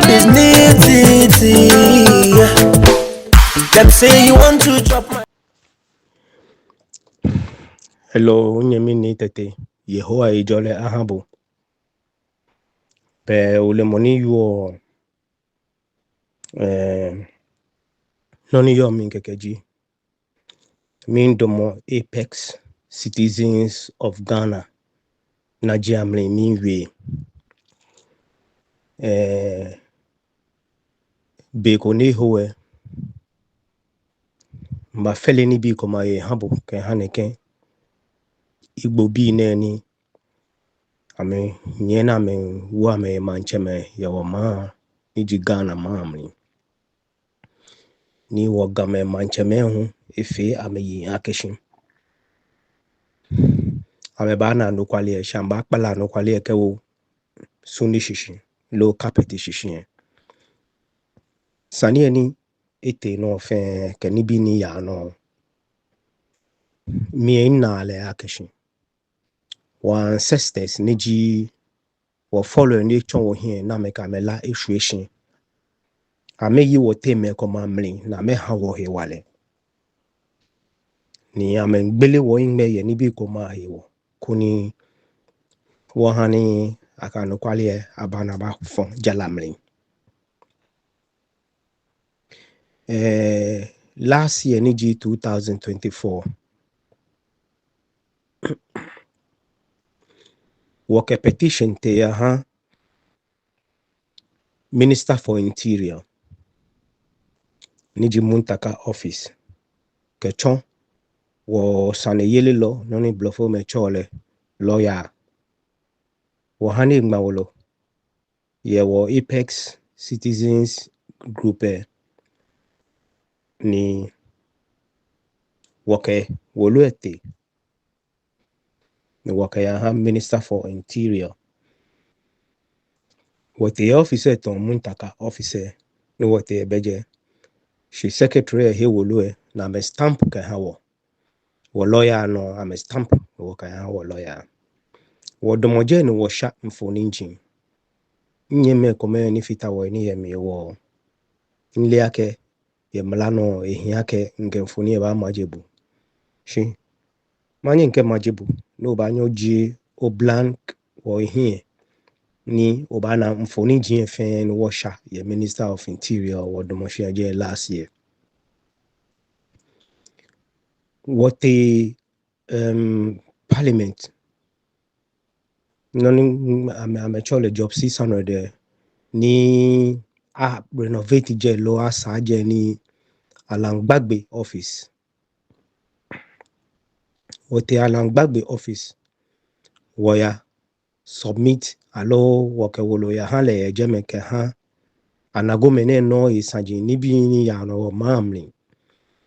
It's nitty. Them say you want to drop my. Hello, nyemi ni tete. Yehoa ijole ahabo. Pe ule moni yuo noni yo minkekeji. Min domo Apex Citizens of Ghana. Najiamle minwe. Beko ni hoe. Ma fele ni bi koma ye habo ke haneke. Igbo bi neni. Ame nyena me wa me mancheme ya wama iji Ghana mamli. Ni wagame mancheme hu ife ame yi akeshin. Ame bana no kwali shamba kpala no kwali kewo sundi shishi low carpet shishi. Sani eni ete no fe kenibi ni ya no mi na ale akeshin. Wa ancestors niji wa follow ni chonwo hie na me kamela ishueshin. Ame yi wote me koma mli na me hawo he wale. Ni ame ngbele wo ingme ye nibi koma hewo. Kuni wahani akano kwali abana ba fon jalamli. Last year niji 2024 work a petition te Minister for Interior niji muntaka office kechon wo sane yele lo noni blofo me chole lawyer wahani ngmawolo ye wo Apex Citizens Group ni woke woluete ni woke Minister for Interior wote officer ton muntaka officer ni wote beje she secretary he wolue na me stamp ka hawo wo lawyer no ame stamp wo ka hawo lawyer wo domoje ni wo sha mfoni njin nyeme kome ni fita wo ni yemi wo nle ake ye mlano ehiake nge mfoni ba majebu shi manye nke majebu no ba nyoji o blank wo ehie ni obana mfoni njin fe ni wo sha ye Minister of Interior wo domoshi aje last year. What the parliament noni ame chole job 600 ni renovate je lo asaje ni Alangbagbe office. What the Alangbagbe office waya submit alo woke wolo ya hale jemeke anagomene no isaji nibi ni ya no mamli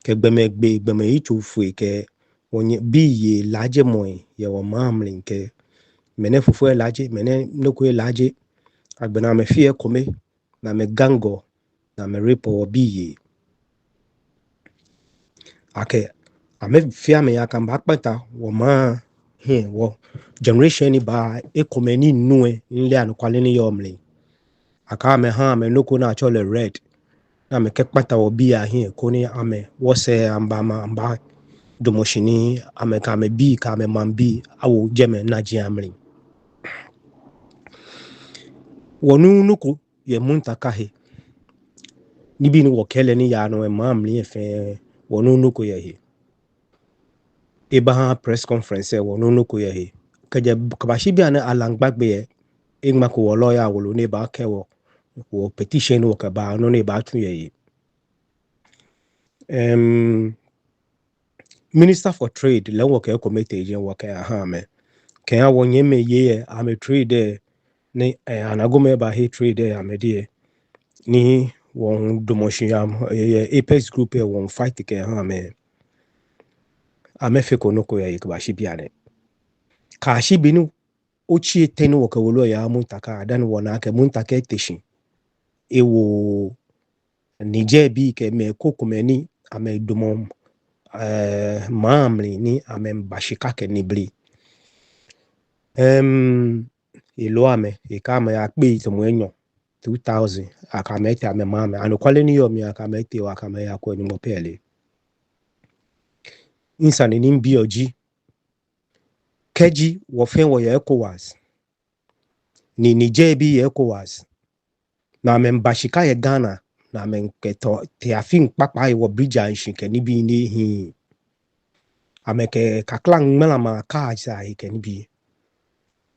ke gbeme ichu fue ke wonye biye laje moy ye wo mamli ke mene fufu laje mene nokwe laje agbena me fie kome na me gango na me repo biye ake ame fia me yakamba akpata wo ma he wo generation ni ba ekome ni nue nle anu kwale ni yomli aka me me noko na chole red na me kekpata wo biya he koni ame wose amba domoshini ame ka me bi ka me mambi awo jeme na jiamli wonu nuku ye muntaka he nibi ni wokele ni ya no mamli efe wonu nuku ye he eba press conference wonu nuku ye he keje kabashi bi ana Alangbagbe ye igma ko wo lawyer wo ne ba kewo wo petition wo ka ba no ne ba tun ye Minister for Trade le wo ke committee je wo ka me ke wonye me ye ame trade ni anagome ba he trade amedie ni won domoshi Apex Group won fight ke me ame fe konoko ye ba shi biane ka shi binu ochie tenu wo ka wolo ya muntaka dan wona ke muntaka teshin ewo nije bi ke me kokumeni ame domom mamli ni ame bashika ke nibli Iloame, ikame akbe itomuenyo 2000 akamete amemame anokwale ni yomi akamete wakame yakwe ni mopele insani ni mbioji keji wofen wo ye ECOWAS ni Niger bi ye ECOWAS na membashika ye Ghana na menketo te afin papa wo bridge anshinke ni bi ni hi ameke kaklang melama ka sa hike ni bi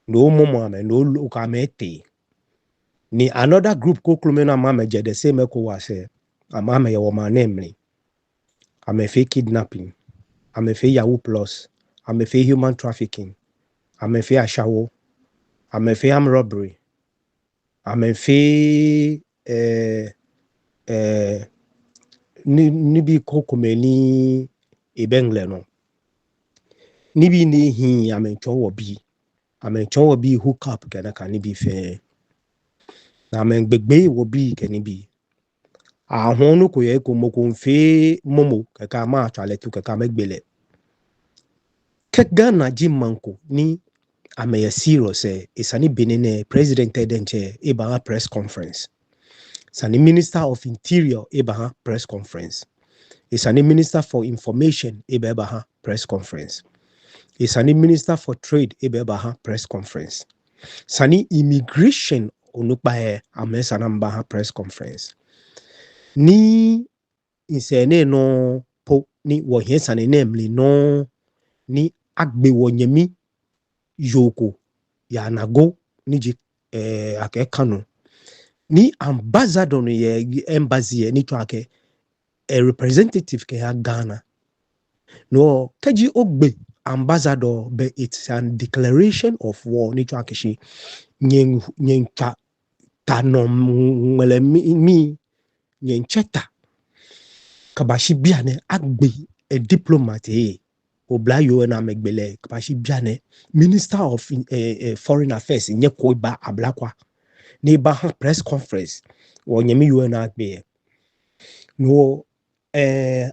no momo ame no ukamete ni another group ko klumena mama je the same ECOWAS amame ye wo manemli ame fe kidnapping ame fe Yahoo Plus ame fe human trafficking ame fe ashawo ame fe armed robbery ame fe ni bi kokome ni ebengle no ni bi ni hi ame chowo bi hook up kana ka ni bi fe na ame gbegbe wo bi ke ni bi ahun no ko ye ko mo ko nfe momo kaka ma atwale tu kaka megbele ke Ghana jimanko ni ame ye serious isani benene president edenche eba press conference sani minister of interior eba press conference isani minister for information eba press conference isani minister for trade eba press conference sani immigration onukpa ame sanamba press conference ni insene no po ni wo hie sane nemli no ni agbe wonyemi yoko ya nago niji ake kanu ni ambassador no ye embassy ni to ake a representative ke ya Ghana no keji ogbe ambassador but it's a declaration of war ni to ake shi nyen tano mwele mi nyen cheta kabashi biane agbe a diplomat oblayo na megbele kabashi biane minister of foreign affairs nye ko ba ablakwa ni ba press conference wo nyemi yo na agbe no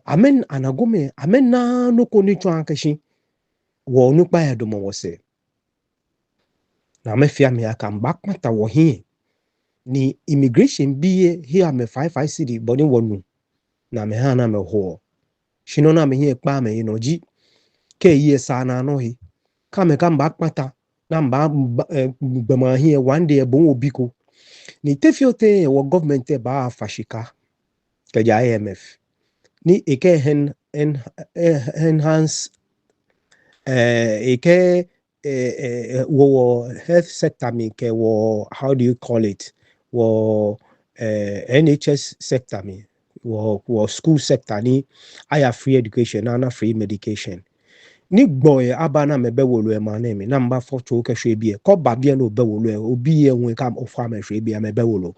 amen anagome amen na no ko ni twa ankashi wo nu pa edomo wo se na me fia me aka mbakmata wo hi ni immigration biye here me 55 city boni wonu na me ha na me ho shino na me hi pa me inoji ke ye sana no hi ka me ka mbakmata na mba gbama hi one day bon obiko ni tefiote wo government ba fashika ke ja IMF ni eke enhance eke wo health sector mi ke wo how do you call it wo NHS sector mi wo school sector ni aya free education na free medication ni gboye abana mebe wolu e manemi na mba foto ke hwe ko ba bia no be wolu e obi e won ka ofa ma hwe bia mebe wolu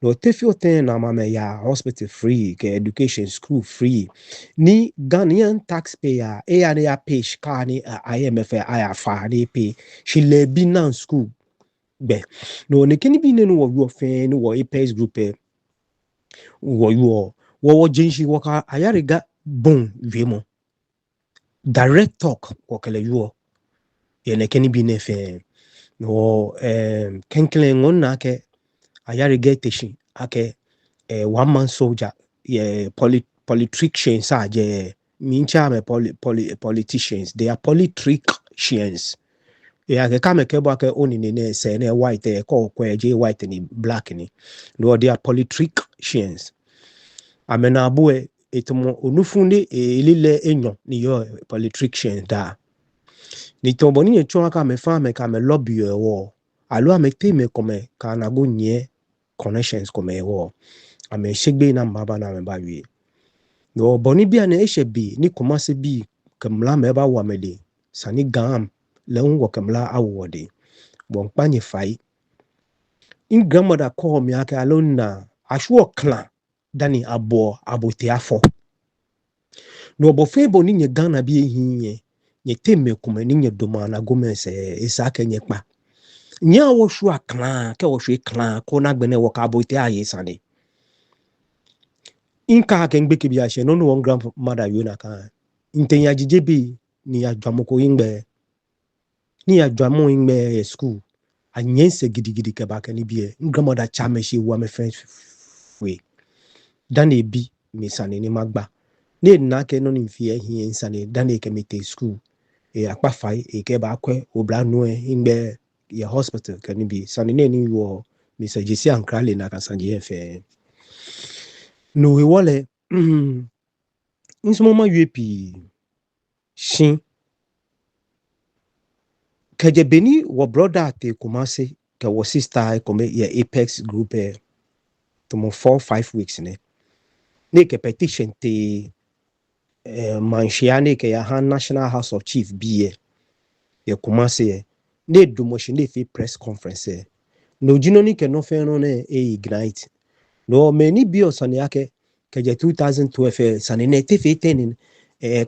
no tefiote na mama ya hospital free ke education school free ni Ghanaian taxpayer ya na ya pay ka ni IMF aya fa ni pay she le bi na school be no ne kini bi ne no wo fe ni wo APS group wo jinshi wo ka ayariga bon wiemo direct talk kokele yuo yene keni bi nefe no kenkele ngonna ke ayarige teshi ake one man soldier ye politicians aje mincha me politicians they are politicians ya ke kame ke bwa ke oni ne se ne white ko je white ni black ni no they are politicians amena abue etomo onufunde elile enyo ni yo politician da ni tombo ni chwa ka me fa me ka me lobby wo alo ame teme kome ka na go nye connections kome wo ame shegbe na mbaba na me ba wi no boni bia na ehyebi ni komase bi kamla me ba wa mede sani gam le unwo kamla awode bon panye fai in grandmother call me ake alone na ashwo clan dani abote afọ no bofebo ni nye Ghana bi ehinye nye teme kuma ni nye domana gomez esa kenye pa nya wo hwu aklan ke wo hwe klan ko na gbene wo ka abote aye sane inka ke ngbe ke bi ahye no no one grandmother yo na kan intenya jijebi ni adwamoko ingbe ni adwamo ingbe school anyense gidigidi ke ba kani bi grandmother chame she wa me friend we dan e bi me sane ni magba ne na ke no ni fi ehie nsane dan e ke me te school akpa fai ke ba kwe obla no ngbe ye hospital kani bi sane ne ni wo Mr. JC Ankrale na kasanje efe no we wole nsoma UAP shin keje beni wo brother te Kumasi ke wo sister come ye Apex group to mo 4-5 weeks ne ke petition te manhyiane ke ya han National House of Chief bi ye Kumasi ne do motion ne fi press conference no jino ni ke no fe no ne ignite no many bi osane yake keje 2012 sane ne te fe ten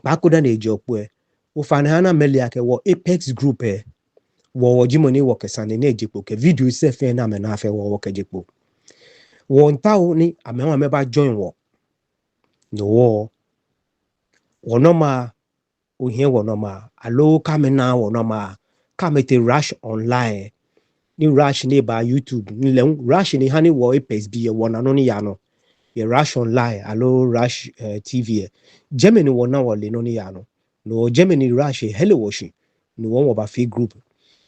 pakoda na ejopo wo fanana meli yake wo Apex group wo jimoni wo kesane ne ejopo ke video se fe na me na fe wo kejepo wo ntawo ni amewa meba join wo no wo wonoma ohie wonoma alo kamena wonoma kamete rush online ni rush ni ba YouTube ni le rush ni hani wo Apex bi ye wona no ni ya no ye rush online alo rush TV Germany wona wo le no ni ya no Germany rush hello washi no wo ba fi group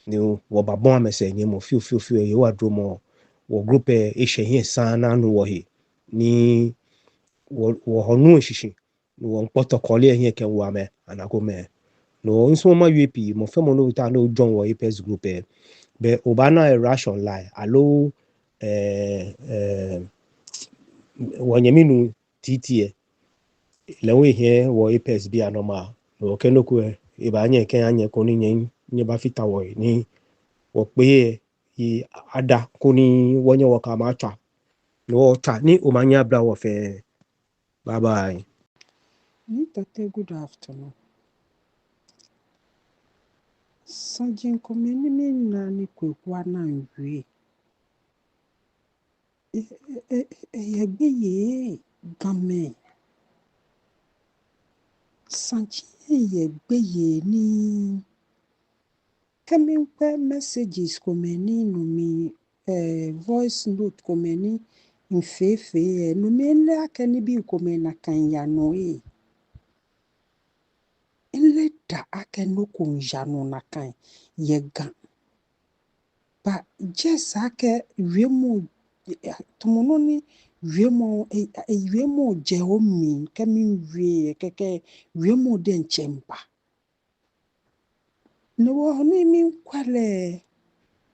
ni wo ba bon amese nyemo fiu ye wa dromo wo group ehye hie sana no wo he ni wo honu shishi wo protocol ehye ke wo ame anagome no nso ma UAP mo fe mo no ta no join wo Apex group be obana rush online alo wanyaminu TT lewe here wo Apex bi anoma no kenoku e ba anye ke anye ko ni nye ba fita wo ni wo pe yi ada ko ni wonye wo ka ma twa no twa ni o manya bra wo fe bye bye Nitate, good afternoon. Sajin komeni mi na ni kwekwa na nwie. Yegbe ye game. Sajin yegbe ye ni kemi pe messages komeni no mi voice note komeni mfefe no mi ele akeni bi komena kan ya no ele da akeno kun ya no na kan yega. Ba just ake wiemu tomono ni wiemu je omi kemi wie keke wiemu den chemba no wo ni mi kwale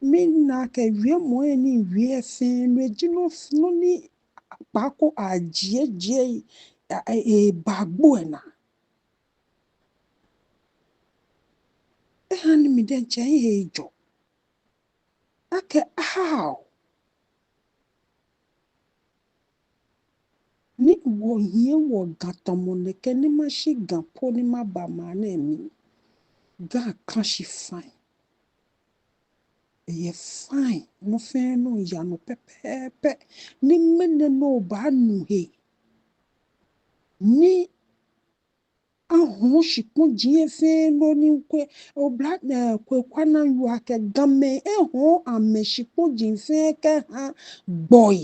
mi na ke wiemu ni wie fe no jino no ni pako ajie bagbo na han mi den chen hejo ake how ni wo hie wo gatomo ne ke ni ma shi gapo ni ma ba ma na mi ga kan shi fine ye fine no fe no ya no pepepe ni mene no ba nu he ni ahun shipun jie fe no ni kwe o black kwe kwana yu ake game ehun ame shipun jin fe ke ha boy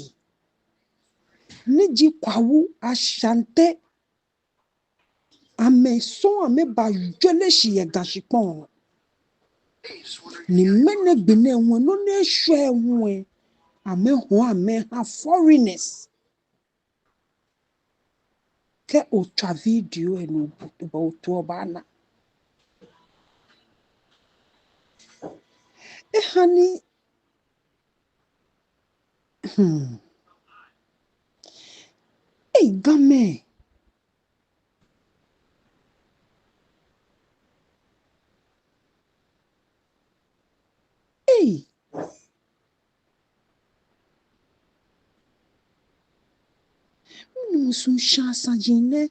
ni ji kwawu ashante ame so ame ba jole shi ye gashipon ni mene gbene won no ne hwe won ame ho ame ha foreigners ke o twa video enu ba o to ba na hani game musun shansa jine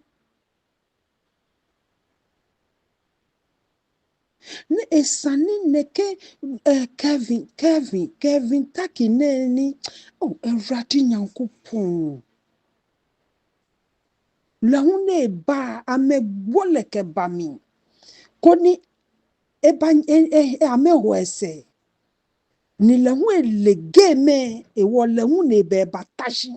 ne esani neke Kevin taki ne ni oh erati nyankopon lahune ba ame wole ke ba mi koni eba ame hoese ni le hu le game e wo le hu ne be batashi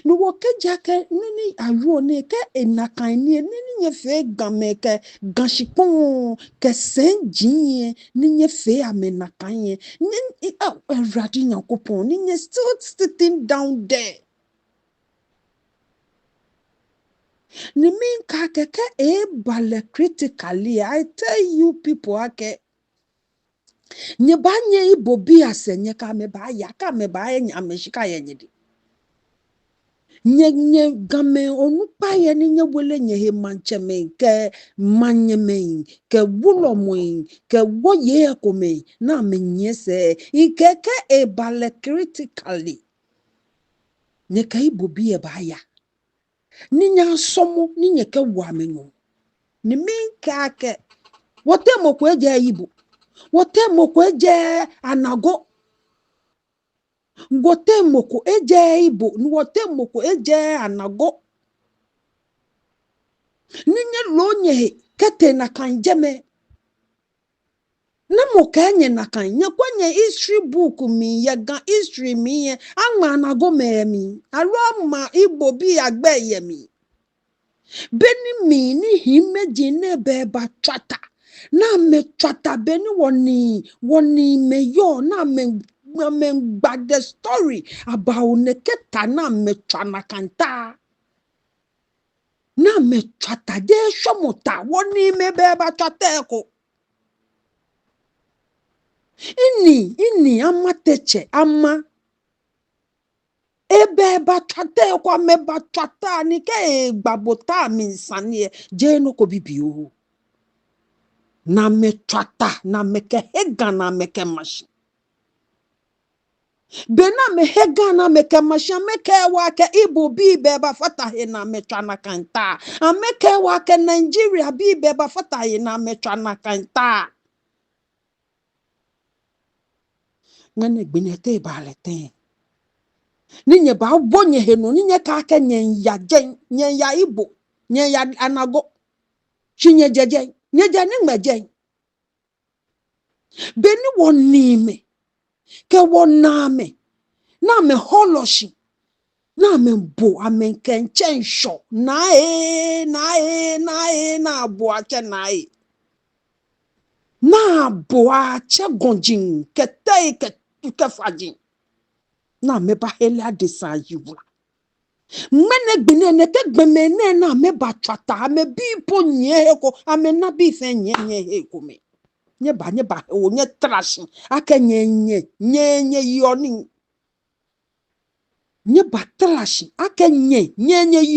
ni wo ke jake ni ayo ne ke enakan ni nye fe game ke ganshipon ke senjin ni nye fe amenakan ye ni eradi yakopon ni nye still sitting down there ni min ka ke e bale critically I tell you people ake nye ba nye ibo bi ase nye ka me ba ya ka me ba nya me shika ye nyedi nye game onu pa ye ni nye wele nye he manche me ke manye me ke wulo mo ke wo ye ko me na me nye se ikeke e bale critically nye ka ibo bi e ba ya ni nya somo ni nye ke wa me no ni min ka ke wote mo ko eje ibo wote mo ko eje anago wote mo ko eje ibo wote mo ko eje anago ninye lonye kete na kanjeme na mo kenye na kanye kwenye history book mi ye gan history mi ye ama anago me mi alo ma ibo bi agbe ye mi beni mi ni himeji ne be ba chata na me chata beni woni me yo na me gba the story about neketa na me chana kanta na me chata de shomota woni me be ba chata eko ini amateche ama ebe ba chata eko me ba chata ni ke gbabota mi nsani je no ko bibi o na me chata na me ke hega na me ke mashi bena me hega na me ke mashi me ke wa ke ibo bi be ba fata he na me chana kanta me ke wa ke Nigeria bi be ba fata he na me chana kanta ngane gbinete balete ninye ba bonye he no ninye ka ke nyenya jen nyenya ibo nyenya anago chinye jeje nyeje ni meje beni wonime ke woname na me holoshi na me bo amen kenchen sho na bo ache na bo ache gonjin ke tei ke fajin na me ba hele adisa yiwula mene gbine ne ke gbeme ne na me ba chata me bi po nye ko ame na bi fe nye he ko me nye ba o nye trash ake nye yoni nye ba trash ake nye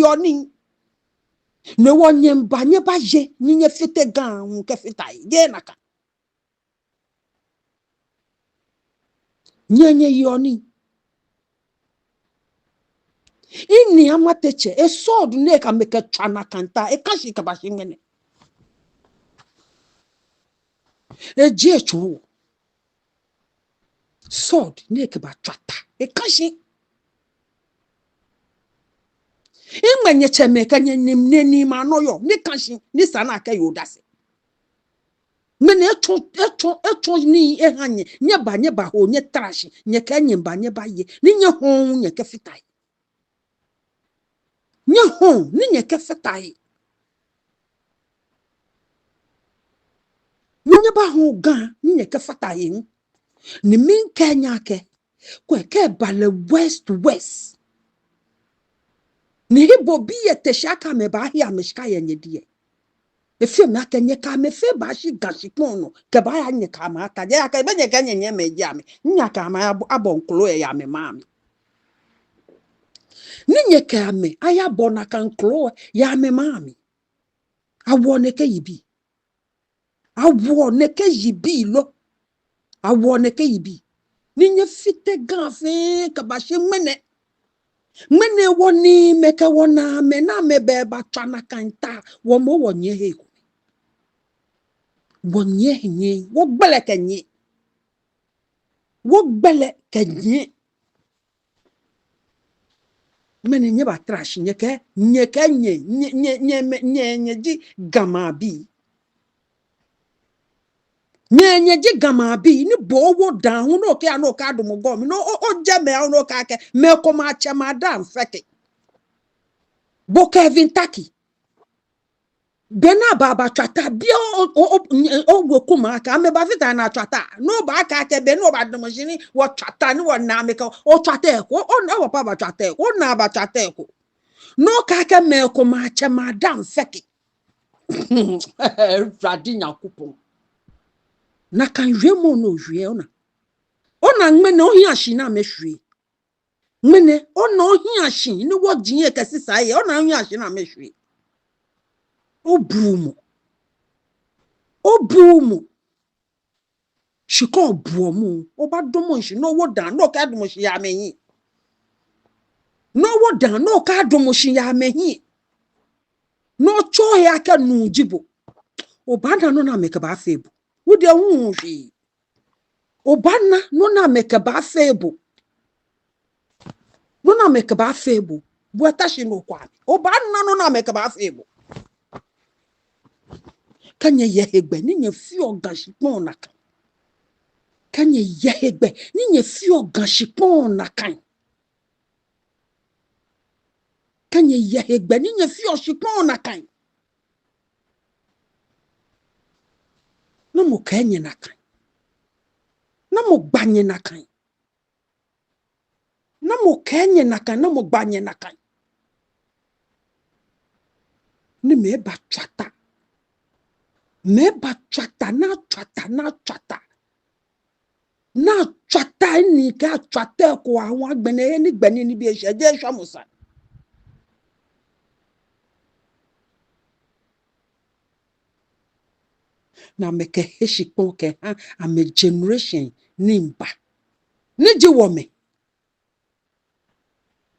yoni ne wo nye ba je nye fite gan ke fita ye naka nye yoni ini amateche e sword ne ka meke chana kanta e kashi ka bashingene e jechu sword ne ka ba chata e kashi ingmenye cheme ka nye ni ma no yo ni kashi ni sana ka yodase mene echo ni e hanye nye ba ho nye trash nye ka nye ba ye ni nye ho nye ke fitai nye ho ni nye ke fitai nye ba ho gan ni nye ke fitai ni min kenya ke ko ke bale west ni hibo bi ete shaka me ba hia me shika ye nye die efi me aka nye ka me fe ba shi gashi pono ke ba ya nye ka ma aka je aka be nye ka nye me ja me nya ka ma abonklo ya me mami ni nye ka me aya bona kan klo ya me mami awo ne ke yibi lo awo ne ke yibi ni nye fite gan fe ka ba shi mene woni meke wona me na me be ba chana kanta wo mo wonye he ko wonye nye wo gbele kenye mene nye ba trash nye ji gama bi Nyenye gama bi ni bowo dan hu no ke ano ka do mo go mi no o je me no ka ke me ko ma che ma dan feke bo Kevin Taki bena baba chata bi o wo kuma ka me ba vita na chata no ba ka ke be no ba do mo jini wo chata ni wo na me ka o chata ko o na wo pa ba chata ko na ba chata ko no ka ke me ko ma che ma dan feke radinya kupon na kan hwemo no hwe ona ona ngme na ohi ashi na mehwe ngmene ona ohi ashi ni wo jinye kesi saye ona ohi ashi na mehwe obumu shiko obuomu oba domo shi no wo dan no ka domo shi ya mehin no wo dan no ka domo shi ya mehin no cho ya ka nu jibo oba na no na meka ba febu wo de hu hwi oba na no na meka ba febu no na meka ba febu buata shi no kwa oba na no na meka ba febu kanye yehegbe ni nye fi ogan shipon na kan kanye yehegbe ni nye fi ogan shipon na kan kanye yehegbe ni nye fi oshipon na kan na mo kanye na kan na mo gbanye na kan na mo kanye na kan na mo gbanye na kan ni me ba twata na twata ni ka twata ko awon agbene ni gbeni ni bi ese je shamusa na meke heshipon ke ha ame generation nimba nije wome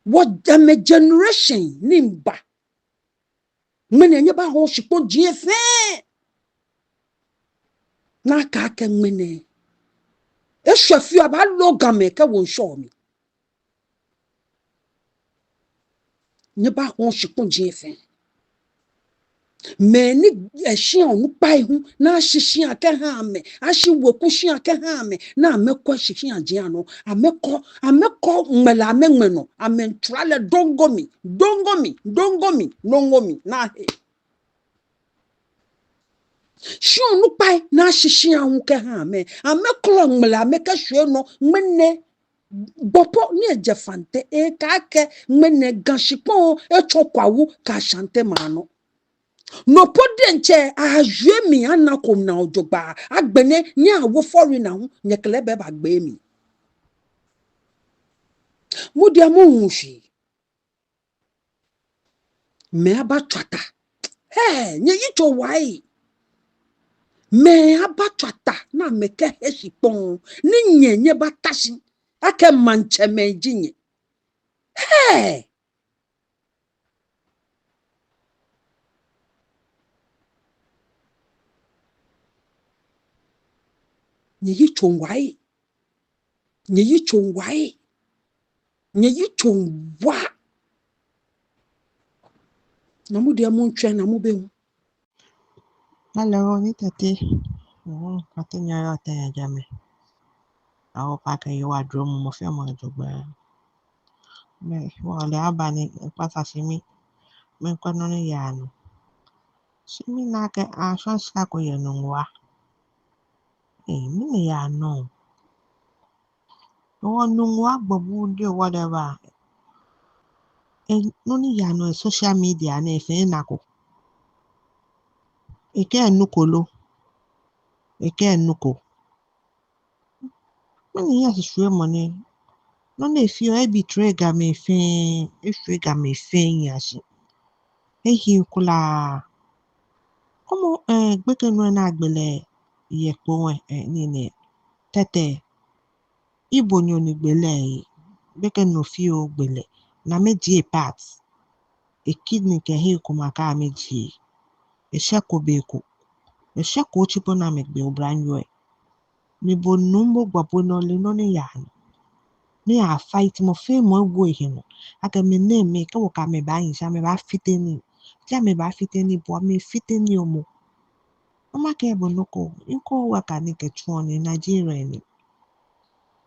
what ame generation nimba mene nye ba ho shipon je fe na ka ke mene ehwefi aba logame ke won show mi nye ba ho shipon je fe meni ehia onu pai hu na hihia ke ha me ashi woku hia ke ha me na amekọ hihia je ano amekọ mmela amenweno amentrale dongomi na he shi onu pai na hihia hu ke ha me amekọ mmela ameka hwe no mene bopo ni ejefante e ka ke mene ganshipon e chokwawu ka shante mano no podenche ajemi anakom na ojogba agbene ni awo foreigner hu nyekele be ba gbe mi mudi amuhunshi me abatwata nye yicho wai me abatwata na meke heshipon ni nyenye batashi ake manche menjinye nye yicho wa na mudi amunche na mube hu Hello, ni tati. Kati nyara ate ya jame. Awo pake yo wa drum mo fe mo jogba. Me wo le abani pasa simi. Me kwano ni yano. Simi na ke a shansa ko yenungwa. Mini yano. Wo nungwa bobu ndio whatever. Noni yano social media na efe nako. Eke nukolo. Eke nuko. Mini ya sishwe money. Non e fio e bitrega me fin. E frega me fin yashi. Ehi kula. Como gbeke no na agbele yepo nini tete ibo nyo ni gbele gbeke no fio gbele na meji part e kidney ke he kuma ka meji e sheko beko e sheko chipo na megbe obranyo ni bo numbo gbapo no le no ni ya ni a fight mo fe mo gbo ehino aka me na me ka wo ka me ba yin sha me ba fiteni ja me ba fiteni bo me fiteni omo Oma ke bonoko inko waka ni ke chuoni Nigeria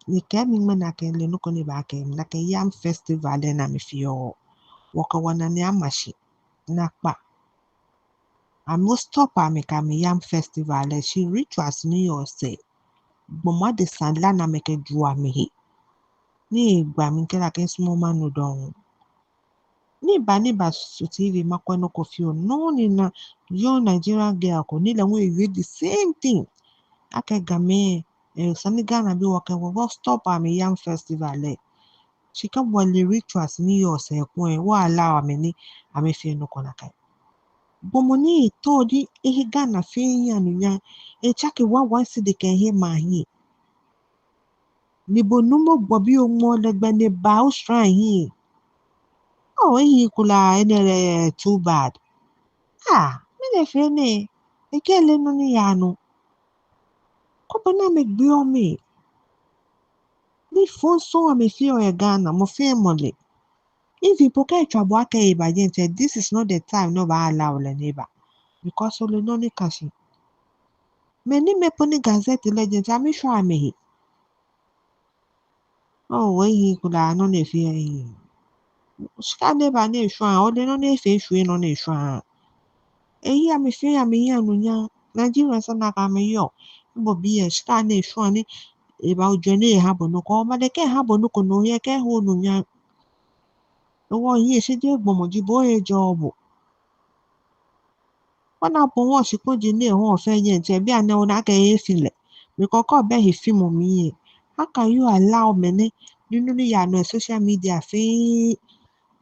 ni ke mi mana ke le noko ni ba ke na ke yam festival na mi fio waka wana ni amashi na pa amo stop ami ka mi yam festival she rituals ni yo say bomo de sandla na me ke jua mi hi ni gba mi ke la ke small manu don ni ba su TV makwa no kofio no ni na yo Nigerian girl ko ni le won you the same thing ake game sani Ghana bi waka wo stop ami yam festival she can wale rituals ni yo se kun wa allow ami ni ami fi no kona kai bomoni to di Ghana fe yan nya chake wa si de kan he ma hi ni bonumo gbobi o mo legbe ne ba o shrine hi kula enere too bad me le fe ne ekele no ni yanu ko bona me gbe o me ni fon so ami fi o Ghana mo fe mole if you pocket trouble ake ibaje this is not the time no ba allow le neighbor because ole no ni kashi me ni me poni gazette legend ami sure ame kula no ne fi shika neighbor na sure ole no ne fe sure no ne sure ami fi ami yanu nya Nigeria sana ka me yo bo bi shika na sure ni eba ojo ni ha bonu ko ma de ke ha bonu ko no ye ke ho no nya owo yin se je gbomoji bo e job wana po won sipoji ni won fe yen ti bi ana ona ke e file mi koko be he film mi how can you allow me nínú ni ya no social media fe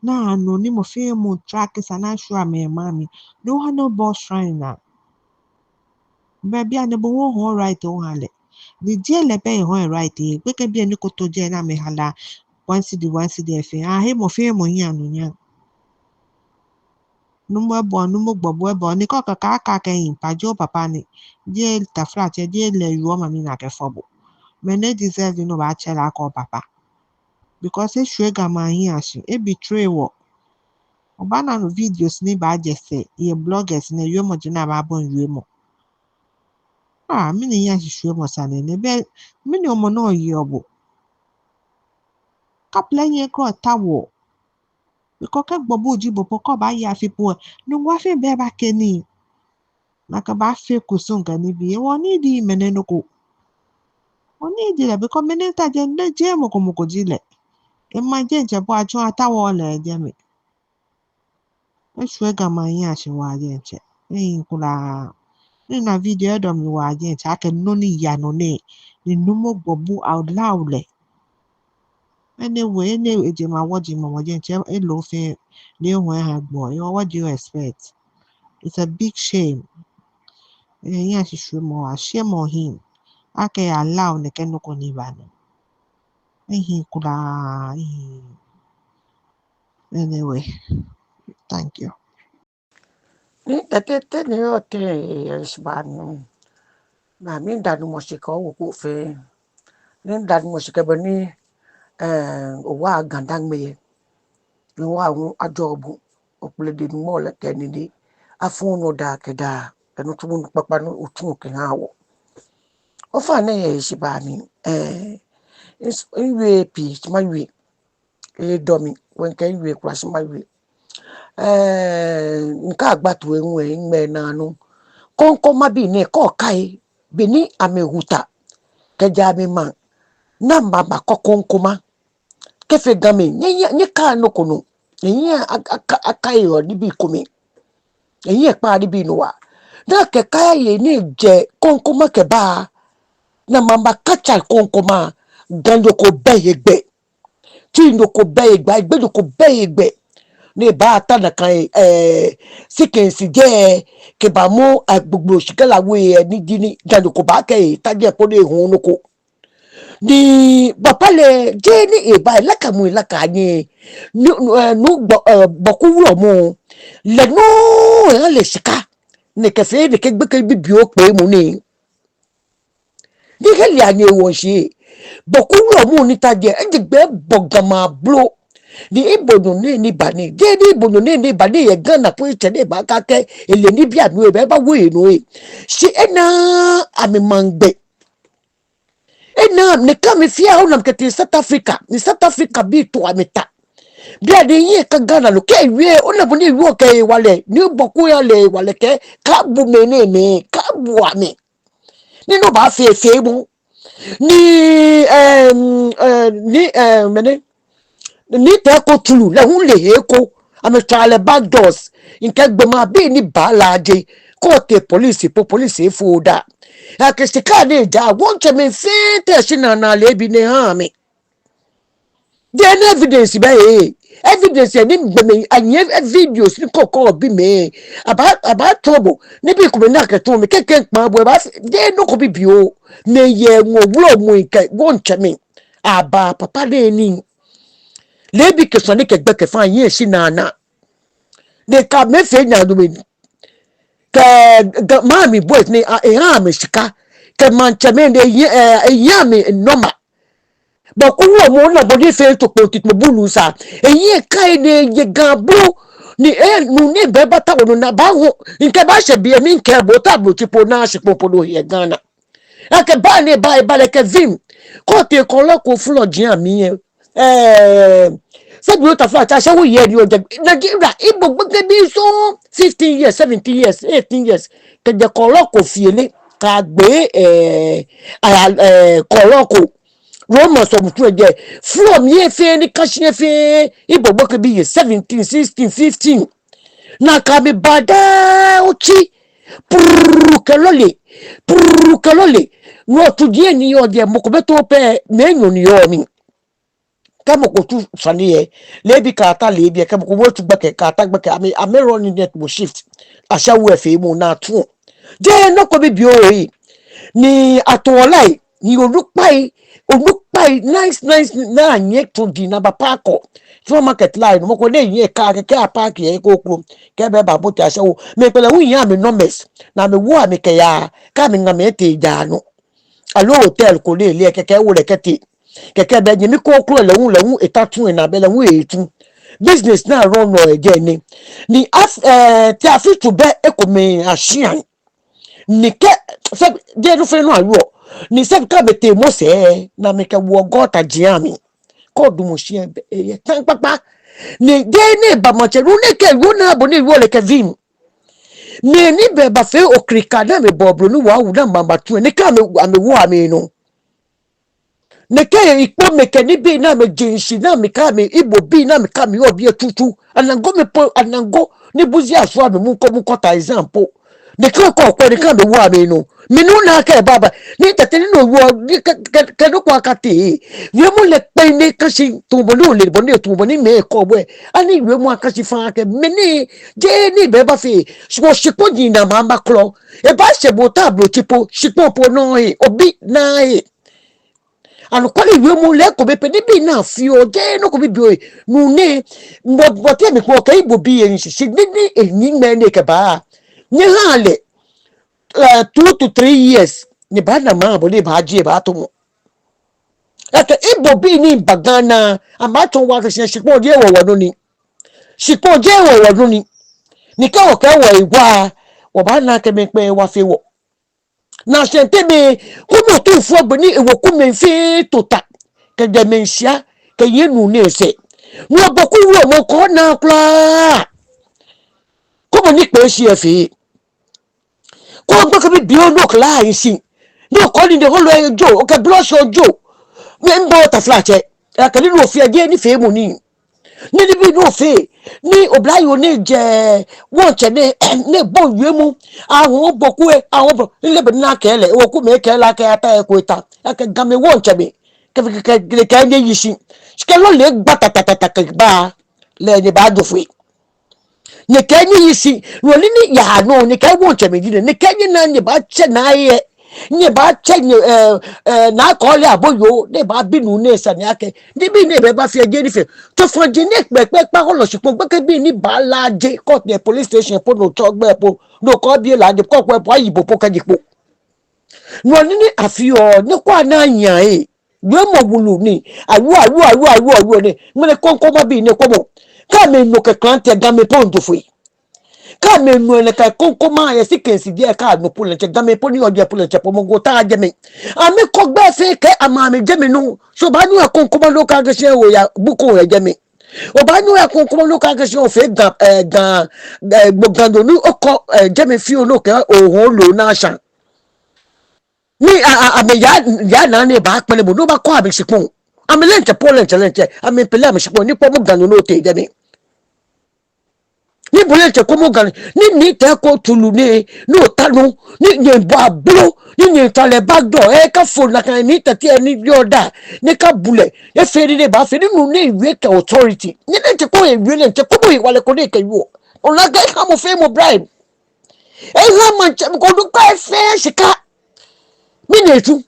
na no ni mo fe mo track sana sure me mami no ha no boss shrine na be bi ana bo won right o hale the je le be won right e pe ke bi eni ko to je na me hala one city fe he mo fe mo yin anu nya numo gbogbo ni ko ka yin pajo papa ni je ta flat je le yo mami na ke fobo me ne deserve no ba chela ko papa because e shwega ma yin ashi e betray wo obana no videos ni ba je se ye bloggers ne yo mo jina ba bon yo mo mi ni yan shwe mo sane ne be mi ni omo no yi obo ka plan ye ko tawo because ke gbobo jibo poko ba ya fi po no wa fe be ba keni maka ba fe ko so ngan ni bi won ni di meneno ko won ni di le because menenta je ne je mo ko jile e ma je je bo ajo atawo le je mi e shwega ma yin ashi wa je nche kula ni na video edo mi wa je nche ake no ni ya no ne ni numo gbobu out loud le anyway eje ma woji mo je nche e lo fe le ho ha gbo what do you expect it's a big shame yin ashi shwe mo shame on him ake allow ne ken ko ni ba no kula anyway thank you Ni tete ni o te esbanu. Na mi danu musika o ku fe. Ni danu musika bani o wa gandang me. Ni wa ajobu o ple de mo le kenidi. Afun no da ke da. Enu tu mu papa no utu ke ha wo. O fa na ye esbani iwe pi ma wi e domi wen ke iwe kwasi ma wi nke agbatu enwe ngme na anu konko mabi ne ko kai bini amehuta keja me man na mbaba konko ma kefe game nye ka no kono nye akai ro ni bi komi nye pa ni bi no wa na ke kai ye ni je konko ma ke ba na mamba kacha konko ma ganjo ko beyegbe ti ndo ko beyegba egbe ko beyegbe ni ba ta na kan sikensi je ke ba mu gbogbo shikala we ni dini jando ko ba ke ta je ko le hun noko ni papa le je ni e ba la ka mu la ka ni nu boku wo mu le no le shika ni ke fe ni ke gbe ke bi o pe mu ni ke le ani wo se boku wo mu ni ta je e gbe bogama blo ni ibo no ni bani de ni ibo no ni bani ye Ghana preacher ne ba ka ke ele ni bia no e ba we no e si ena amemangbe ena ne ka me fia ho nam ke South Africa ni South Africa bi to ameta bia de ye ka Ghana lo ke wie ona boni wo ke wale ni boku ya le wale ke ka bu me ka bu ame ni no ba fe mu ni mene ni te ko tulu le hun le eko ametale back doors nke gbema bi ni balaje ko te police foda akesika de ja won che me fe te shina na le bi ne ha me then evidence ba evidence ni gbeme anye videos ni koko bi me about trouble ni bi ko na ke to me keke pa bo ba de no ko bi bio ne ye ngo wuro mu nke won che me aba papa de ni lebi ke so ne ke gbe ke fa yin si na de ka me fe nya do me ke mami boys ni e ha me sika ke man che me de ya me normal ba ku wo mo na body fe to ko tit mo bulu sa yin kai ne ye gabo ni nu ne be bata wo na ba ho nke ba she bi mi nke bo ta bo tipo na se popo do ye Ghana ake ba ne ba le ke vim ko te ko lo ko flo jian mi se bi o ta fla ta se wo ye ni o je Nigeria ibo gbege bi so 15 years 17 years 18 years ke je ko lo ko fiele ka gbe ko lo ko Roma so mutu je from ye fe ni kashie fe ibo gbege bi 17 16 15 na ka mi bada uchi purrukelole no tu die ni yo de mokobeto pe menyo ni yo mi kama ko tu saniye lebi ka ata lebi kama ko wotu gbeke ka ata gbeke ame running net mo shift asha wo efe mu na tu je no ko bi bio yi ni atolai ni olupai nice na anye to di na ba parko so market line mo ko le yin ka ke park ye ko kuro ke be ba bo ti asha wo me pele wu yin ami numbers na me wo ami ke ya ka mi ngame te ja no alo hotel ko le keke wo le kete keke be yin mi ko kuro lehun etatun na be lehun etun business na run no eje ni ti afi to be ekomi asian ni ke se de do fe no ayo ni se ka be te mo se na me ke wo gota jiami ko du mo shi e tan papa ni de ni ba mo che ru ne ke ru na bo ni wo le ke vim me ni be ba fe okrika na me bobro ni wa wu na mama tu ni ka me wo ami no ne ke ikpo me ke ni bi na me jinshi na me ka me ibo bi na me ka me obi etutu anango ni buzi aso ami mu ko ta example ne ka ko ni ka me wo ami no me no na ka baba ni tete ni no wo ni ke no kwa kate we mu le pe ni ka si to bo no le bo ni to bo ni me ko bo ani we mu aka si fa ke me ni je ni be ba fe so shipo ni na mama klo e ba se bo table tipo shipo po no obi na anu kwali we mu le ko be pe ni bi na fi o je no ko bi bi nu ne bo te mi ko ke ibo bi en si ni eni me ne ke ba ni ha le 2 to 3 years ni ba na ma bo ni ba je ba to mo eke ibo bi ni bagana ama to wa ke shipo je wo no ni shipo je wo no ni ka o ke wo igwa wo ba na ke me pe wa fe wo na sente me kuno tu fo bani e wo ku me fi tota ke de mensia ke yenu ne se no boku wo mo ko na kla ko mo ni pe si e fi ko gbo ke bi bio no kla yin si no ko ni de holo ejo o ke blush ojo me mbo ta flache e ke ni no fi age ni fe mu ni bi no fe ni oblayo ni je won che ne bo yue mu awon boku e awon bo le be na kele wo ku me kele ka ata e ko ta ke game won che me ke ni yisi ke lo le gba ta ke ba le ni ba do fu ni ke ni yisi ro ni ya no ni ke won che me di ni ke ni na ni ba che na ye ni ba che ni na ko le aboyo ni ba binu ni sa ni ake ni bi ni be ba fi eje ni fe to fo je ni pepe pa ko lo sipo gbe ke bi ni ba la je court the police station po no to gbe po no ko bi la je ko po ayibo po ka jipo no ni afi o ni kwa na yan Yemo wulu ni awu ni mene konko ma bi ne komo ka me no ke klante ga me ponto fui ka me no ne ka konko ma ya sikensi dia ka no pole che ga me poni o dia pole che pomo go ta je me ame ko gba fe ke ama me je me no so ba nu konko ma lo ka ga se wo ya buko ya je me o ba nu konko ma lo ka ga se o fe ga gbogando nu oko je me fi o lo ke o ho lo na sha ni ame ya na ne ba pele mo no ba ko abi sipon ame lente polente ame pele ame sipon ni po mo ganu no te de ni bolente ko mo ganu ni te ko tulu ni no tanu ni nye ba blo ni nye tale back door e ka fo na kan ni tati ni yoda ni ka bule e feri de ba feri nu ni iwe ka authority ni lente ko iwe lente ko bo wale ko de ke yo on la ga ka mo fe mo bribe e la man ko du ka fe shika minetu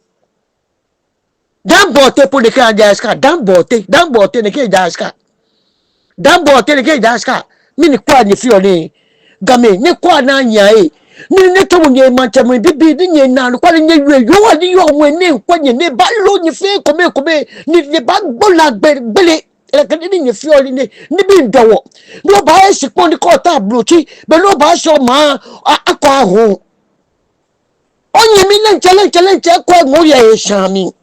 dan bote pour le cas d'aska dan bote ne ke d'aska dan bote ne ke d'aska mini kwa ni fi oni game ni kwa na nya e ni to mu ni man chamo bibi ni nye na kwa ni yue yo wa ni yo won ni kwa ni ba lo ni fi ko me ni ba gbola gbele e ka ni ni fi oni ni bi ndowo no ba e sipo ni ko ta blochi be no ba so ma akwa ho onye mi lenche kwa mo ye shami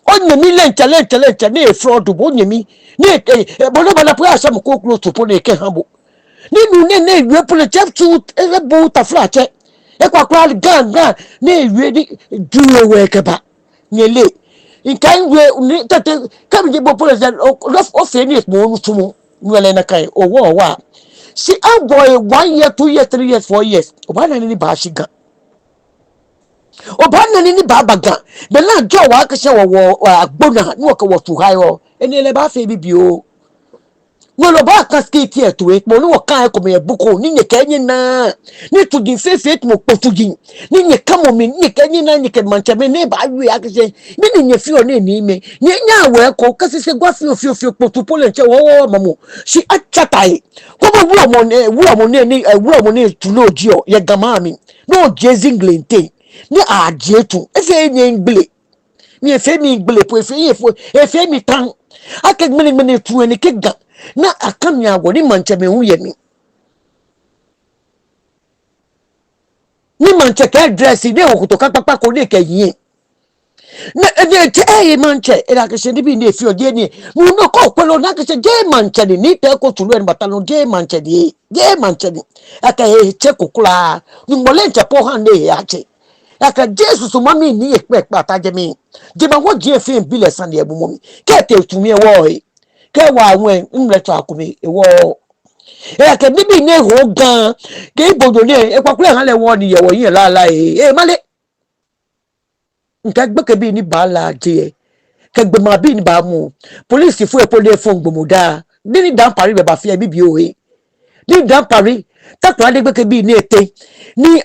onye mi lenche ni fraud bo onye mi ni bo no bala po asam ko close to po ne ke hambo ni nu ne ewe po le chef tu e bo ta flache e kwa gan ni ewe ni duwe we ke ba nyele nkan we ni tete kam je bo po le o fe ni mo nu tumo nwele na kai owo wa si boy 1 year 2 years 3 years 4 years obana ni ba shiga obana ni baba gan be na jo wa ka se wo agbona ni o ka wo tu hayo eni le ba fe bibio no lo ba ka skate e to e mo ni wo kan e ko me buko ni nye ka nyi na ni to di fe mo potugi ni nye ka mo me ni ka nyi na ni ke manche me ne ba wi aka se ni nye fi o ni me ni nya we ko ka se gwa fi potu pole nche wo mamo si achatai ko bo wu mo ne tu lo ji o ye gama mi no jezinglente ni ajetu efe ni ngbele ni efe mi ngbele po efe mi tan ake gbele tu eni ke ga na akam ya go ni manche me hu ye ni manche ke dress ni okuto kapapa ko ni ke yin na e manche e la ke se bi ni efi oje ni mu no ko pelo na ke se je manche ni te ko tulu en batalo je manche ni aka e che kokula ni molenche po han ne ya che aka Jesus mami ni ekpe pata je mi je ma wo je fi bi le san de ebu momi ke te tumi e wo e ke wa won nle to akumi e wo aka bibi ne ho gan ke ibodo ni e papule han le wo ni yewo yin la e male nka gbe ke bi ni ba la je ke gbe ma bi ni ba mu police fu e pole fun gbomo da ni dan pari be ba fi e bibi o e ni dan pari takwa de gbe ke bi ni ete ni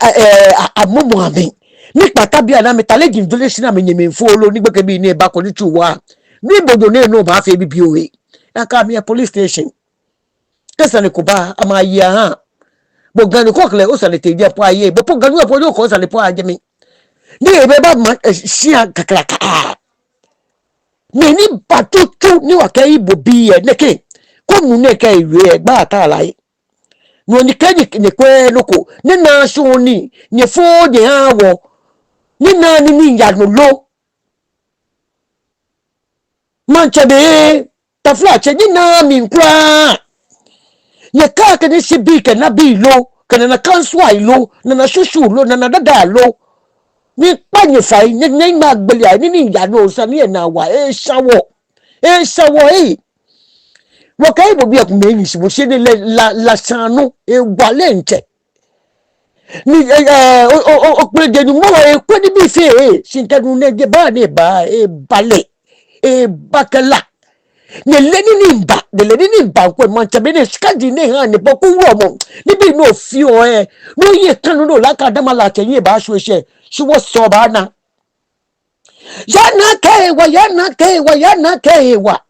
amumu amin ni patabi ana metaleji village na menyeme folo ni gbeke bi ni ba ko ni tuwa ni bodo ne no ba fe bibi owe aka mi police station kesa ni ko ba ama yi ha bo gan ko kle o sale te je po aye bo po gan po yo ko sale po aje mi ni ebe ba ma si kakraka ni patutu ni wa ke ibo bi e neke ko mu ne ke iwe e gba ta lai no ni ke ni kwe loko ni na so ni fo de ha wo ni na ni ya lo manche be ta flache ni na mi nkwa ye ka ke ni sibi ke na bi lo ke na kanswa lo na shushu lo na dada lo ni pa ni fai ni ma gbele ni ya no sa ni na wa e sawo wo kai bo bi akun me ni si bo se ni la sanu e wale nche ni o pede ni mo e ko ni bi fe sin tanu ne je ba ni ba e bale e bakala ne le ni ba ko man che be ne skadi ne han ni bo ku wo mo ni bi no fi o no ye kanu no la ka da ma la che yin ba so se si wo so ba na yana ke wa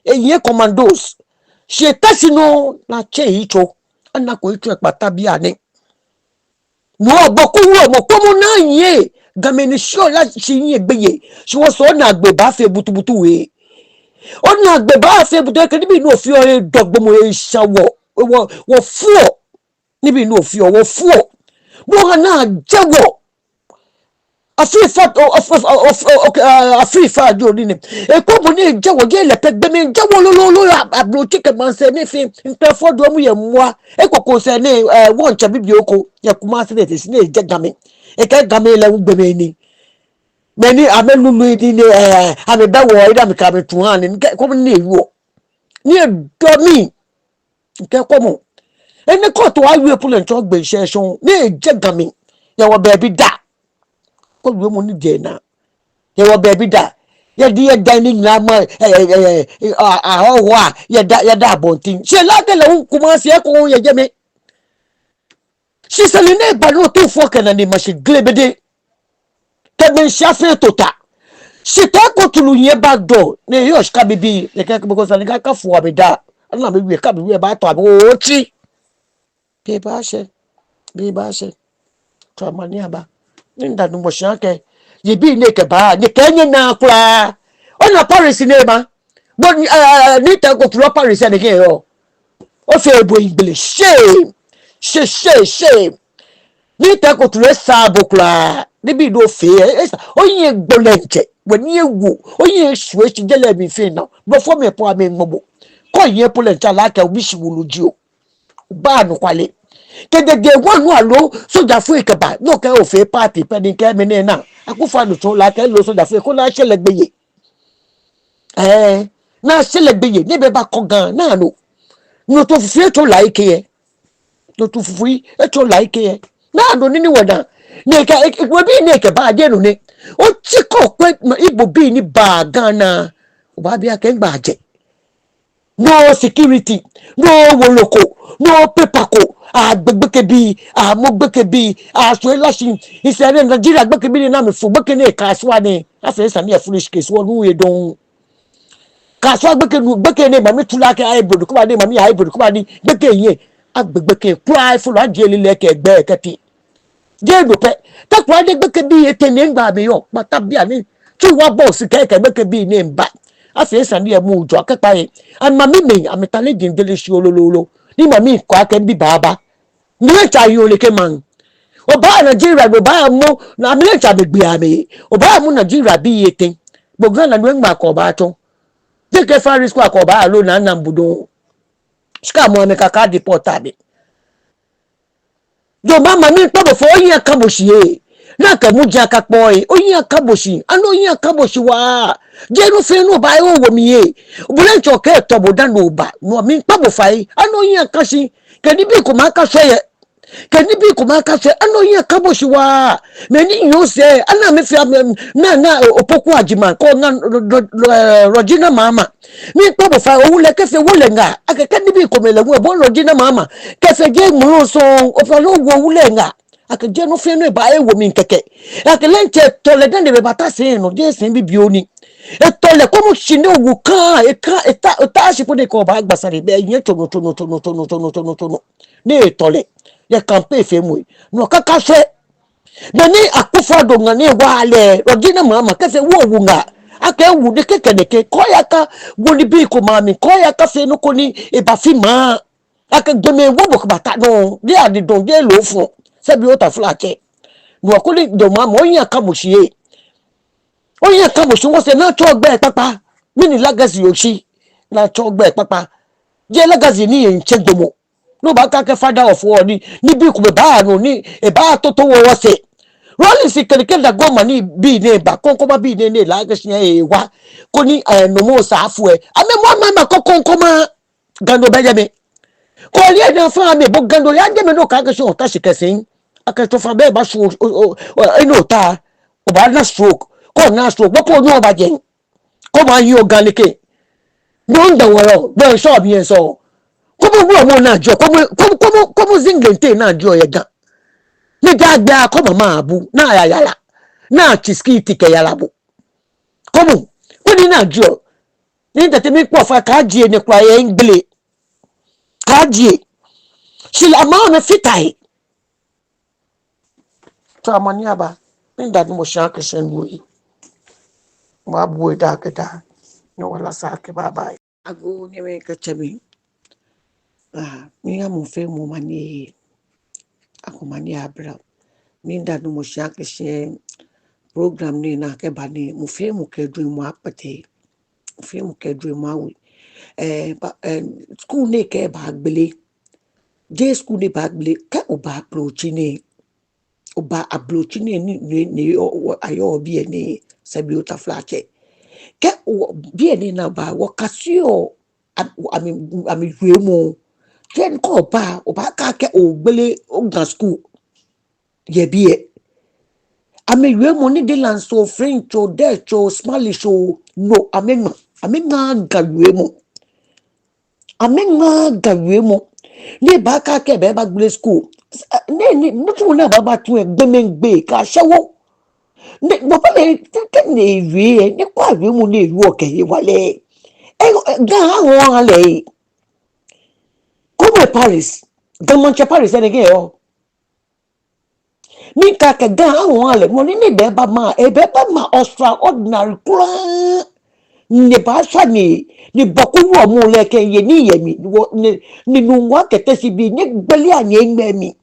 e ye commandos se tasino na che icho ana ko icho pata bi ani no boku wo mo ko mo na yin gameni show la chinye gbeye she was so na gbe ba fe butubutu we o na gbe ba fe butu ke nibi no fi o dogbo mo e shawo wo fuo nibi no fi o wo fuo mo na jawo Afrifa do ni e ko bo ni jawo je le pe gbe mi jawo lo abro chike man se ni fi ntefo do mu ye mwa e kokko se ni won cha bibi oko ye kuma se de si ni je game e ka game le gbe mi ni meni amelulu ni ni ame ba wo ida mi ka mi tun han ni ko ni ewo ni do mi nke ko mo eni ko to ayu epu le ncho gbe ise so ni je game ye wo be bi da ko lu mo ni je na ye wo be bi da ye di ye da ni na ma wa ye da bontin se la ke le kuma se ko ye je me si se le ne ba no to fo kana ni ma se glebede tebe shafe tota sita ko tulu ye ba do ne yo ska bibi le ka ko sa ni ka fu abeda na bibi ka bibi ba to abo ochi pe ba she to mani aba ninda nu mo shake ye bi ne ke ba ni kenye na kula ona Paris ne ma bo ni ta ko tulu Paris ne ke yo o fe bo English shame ni ta ko tulu sabo kula nibi do fe oyin gbolenje woni ewu oyin suwe ti jele mi fe na bo fo me po ame ngbo ko yin polenta la ka obi siwoloji o ba nu kwale kedege wonu alo soja fu ikeba no ke o fe party pe ni ke me ne na akufa nu to la ke lo soja fu ko na sele gbeye na sele gbeye ni be ba ko gan na no to fu to like ye no to fu e to like ye na do ni wona ni ka we bi ni ke ba je nu ni o ti ko pe ibo bi ni ba gana o ba bi ake gba je no security no woloko no paper ko agbegbe bi mo gbeke bi aso elasin isere Nigeria gbeke bi na me fo gbeke ni ka so ani afi san ni foolish case wonu e don ka so gbeke ni mami tula ke hybrid ko ba ni mami hybrid ko ba ni gbeke yin agbegbe ke kwa fo la je lele ke egbe keti je do pe ta kwa de gbeke bi ete ni ngba mi yo pata bi ani ti wa boss ke gbeke bi ni mba afi san ni e mu ujo akepa yin and mami me ametale din dele si olololo ni mami ko ake bi baba ni echa yo le ke man oba Nigeria go ba mu na mi echa be gbe ame oba mu Nigeria bi ete gbogbo na nu ngba ko ba to je ke faris ko ba lo na nambudo ska mo me kaka deport abi do mama mi pa bo fo yin akaboshi e na ka mu ja ka po e oyin akaboshi ano yin akaboshi wa je no fe no ba e wo mi e obule cho ke to bo dan no ba no mi pa bo fa e ano yin akashi ke ni bi ko ma ka so ye ke ni bi ko ma ka so ano yin akaboshi wa me ni yo se ana me fi na opoku ajima ko na Regina mama mi pa bo fa o le ke fe wo le nga ake ke ni bi ko me le wo bo Regina mama ke fe je mu so o fa lo wo le nga ake je no fe no ba e wo mi nkeke ake lenche to le dan de be bata se no je sin bi bioni e to le ko mu chine ogu kan ta shi po de ko ba gbasare be yin tono ni to le ye campaign fe mu no kaka se be ni akufo do nga ni wa le Regina mama ke fe wo wu nga ake wu de keke de ke ko ya ka wo ni bi ko mami ko ya ka fe no ko ni e ba fi ma ake gbe wo bo ko bata no de adi don je lo fun se bi o ta flache no ko ni do mama o yan ka mo si e o yan ka mo si won se na to gbe papa mini legacy yoshi na to gbe papa je legacy ni en chegbomo no ba ka ke father of war ni bi ko be ba no ni e ba to wo se Rolling si keke da goma ni bi ne ba konko ba bi ne la ga shinya e wa ko ni no mo sa afu e ame mo mama ko konko ma gando ba je me ko li e na fa me bo gando ya je me no ka ga shi o ta shi kesin aka to fa be ba su e no ta o ba na stroke bo ko no ba je ko ma yi organic no nda woro bo so bi en so ko mo na jo ko mo zingente na jo ye gan ni gagba ko mama abu na yala na chiskiti ke yala bu komu kuni na jo ni tete mi po fa ka jie ni kwa ye ngle ka jie sila ma me fitai to amani aba Nda no shaka shenwi. Wa boy da kada. No wala sake bye bye. Ago ni me kachemi. Ni amu fe mu mani ako mani abra. Ni nda no shaka shen program ni na ke bani mu fe mu ke dru mu apate. Mu fe mu ke dru mu awi. School ne ke ba gbele. Je school ne ba gbele ke o ba approach ni. Oba ablochine ni ayo bi ni sabi uta flache ke bi ni na ba wakasio ami hwemu ken ko ba oba ka ke ogbele ogan school ye bi ami hwemu ni de lan so french o dutch o spanish o no amena ga hwemu ni ba ka ke be ba gbele school ni mutu na baba tu egbe ka sewo ni baba le te ni wi ni kwa wi mu ni ru oke yi wale ga won le come Paris gamonche Paris en ge o ni ka ke ga won le mo ni be ba ma extraordinary kura ni ba sha ni boku wo mu le ke ye ni yemi ni nu wa kete si bi ni gbele ani engbe mi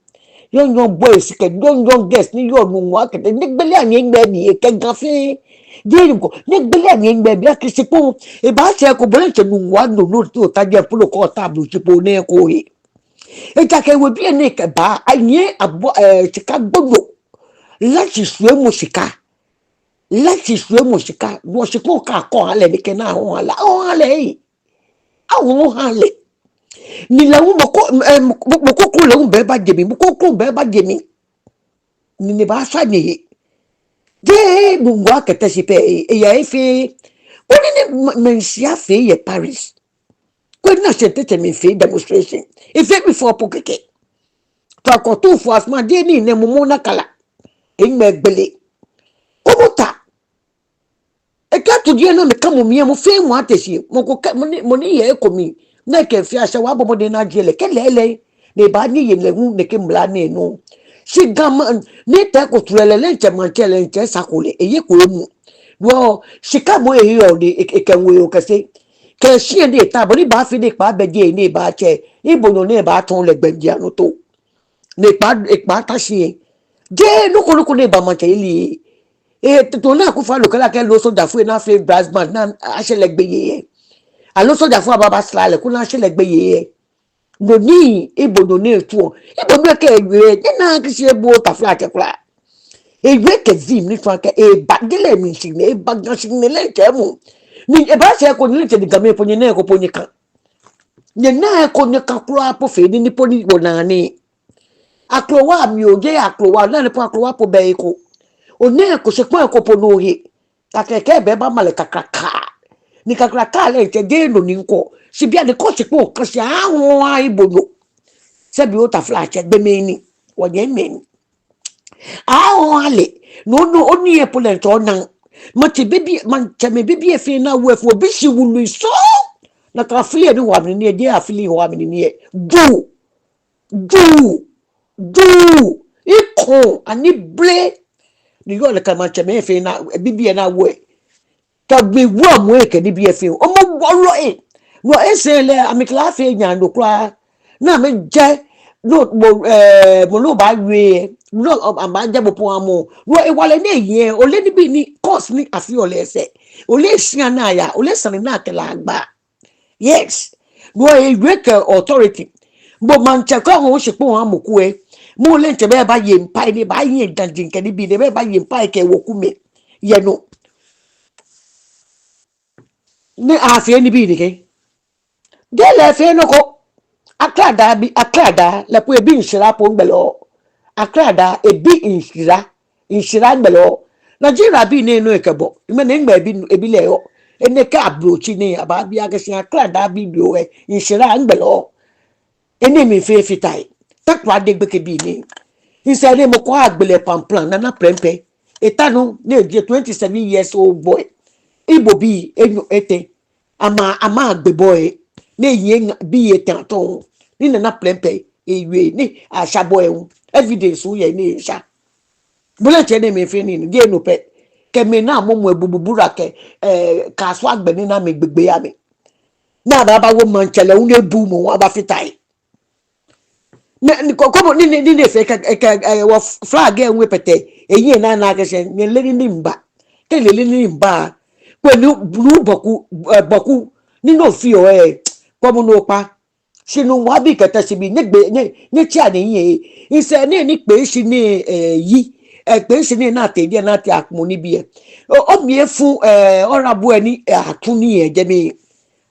young boys ke young girls ni yo nu wa ke ni gbele ani ngbe ni ke gafe je ko ni gbele ani ngbe bi akisipo e ba se ko bole che nu wa no to ta je pulo ko tablu sipo ne ko e ja ke we bi ni ke ba anye abo sika gbogbo láti sue musika wo sipo ka ko ale ni ke na won ale awon ale ni lawo mo ko lawo be ba jemi mo ko be ba jemi ni ba sa ni de bungwa kete sipe e ya ife oni ni mensia fe ye Paris ko na se tete mi fe demonstration ife before pokeke to akoto fu asma de ni ne mo na kala engbe gbele ko ta e ka to die na me ka mo mi mo fe mo atesi mo ni ye ko mi na ke fi ase wa bobo de na jele ke lele ne ba ni ye le hu ne ke mla ne no si gama ni te ko trele le che man che le che sakole eye ko mu wo sika mo e yo de e ke wo yo ke se ke si de ta bo ni ba fi de pa be je ni ba che ibo no ne ba ton le gbenji anu to ne pa ta si je loko ne ba man che li to na ku fa lo kala ke lo so da fu na fe brass band na a se le gbeye alo so da fu baba slale ku na se le gbeye no ni ibo no ne tu ibo no ke ewe na ki se bo ta flat kula ewe ke zim ni fa ke e ba dele mi si ne ba gan si ne le ke mu ni e ba se ko ni le te diga me po ni na ko po ni kan ni na ko ni kan kula po fe ni po ni wona ni aklowa mi o je aklowa na ni po aklowa po be ko o ne ko se ko po no he ta ke be ba male kakaka ni kakaka le te de no ni ko si bia de ko se po kan se awon aibodo se bi o ta flash gbe me ni wo je me awon ale no oni e po le to na ma ti bibi man che me bibi e fe na wo fo bi si wulu so na ka fili ni wa ni e je afili wa ni ni du iko ani ble ni yo le ka ma che me fe na bibi e na wo ka gbe wo mo e ke ni bi e fe o mo wo no ese le amikla fe nya ndo kra na me je no mo lo ba we no amba je bo pon amo no e wale ne yen o le ni bi ni course ni afi o le ese o le sian na ya o le san na ke la gba yes no e great authority bo man che ko ho se pon amoku e mo le nche be ba ye mpa ni ba yin danjin ke ni bi de be ba ye mpa ke woku me ye no ni afi ni bi ni ke de le fe no ko akrada le po ebi nsira po ngbelo akrada ebi nsira ngbelo Nigeria bi ne no ekebo me ne ngba ebi le yo ene ka abrochi ni aba bia ke sin akrada bi bi o nsira ngbelo ene mi fe fitai takwa de gbe ke bi ni inside mo ko agbele pamplan na prempe etanu ne je 27 years old boy ibo bi enyo ete ama agbe boy ne yen bi etanton ni na plempe ewe ni asabo ehun evidence wo ye ni sha bule chene me fe ni die no pe ke me na mo mo ebubura ke ka so agbeni na me gbegbe ya me na ba wo man chele un ebu mo wa ba fitai ni komo ni fe ka wo flag e we pete eyi na ke se ni le ni mba ke le ni mba pẹ̀lú boku ni no fi o komo no pa sinu wa bi kete si bi ne chi ani yin ise ni pe si ni yi pe si ni na te die na te akmo ni bi o mi fún orabu ẹni atun ni je mi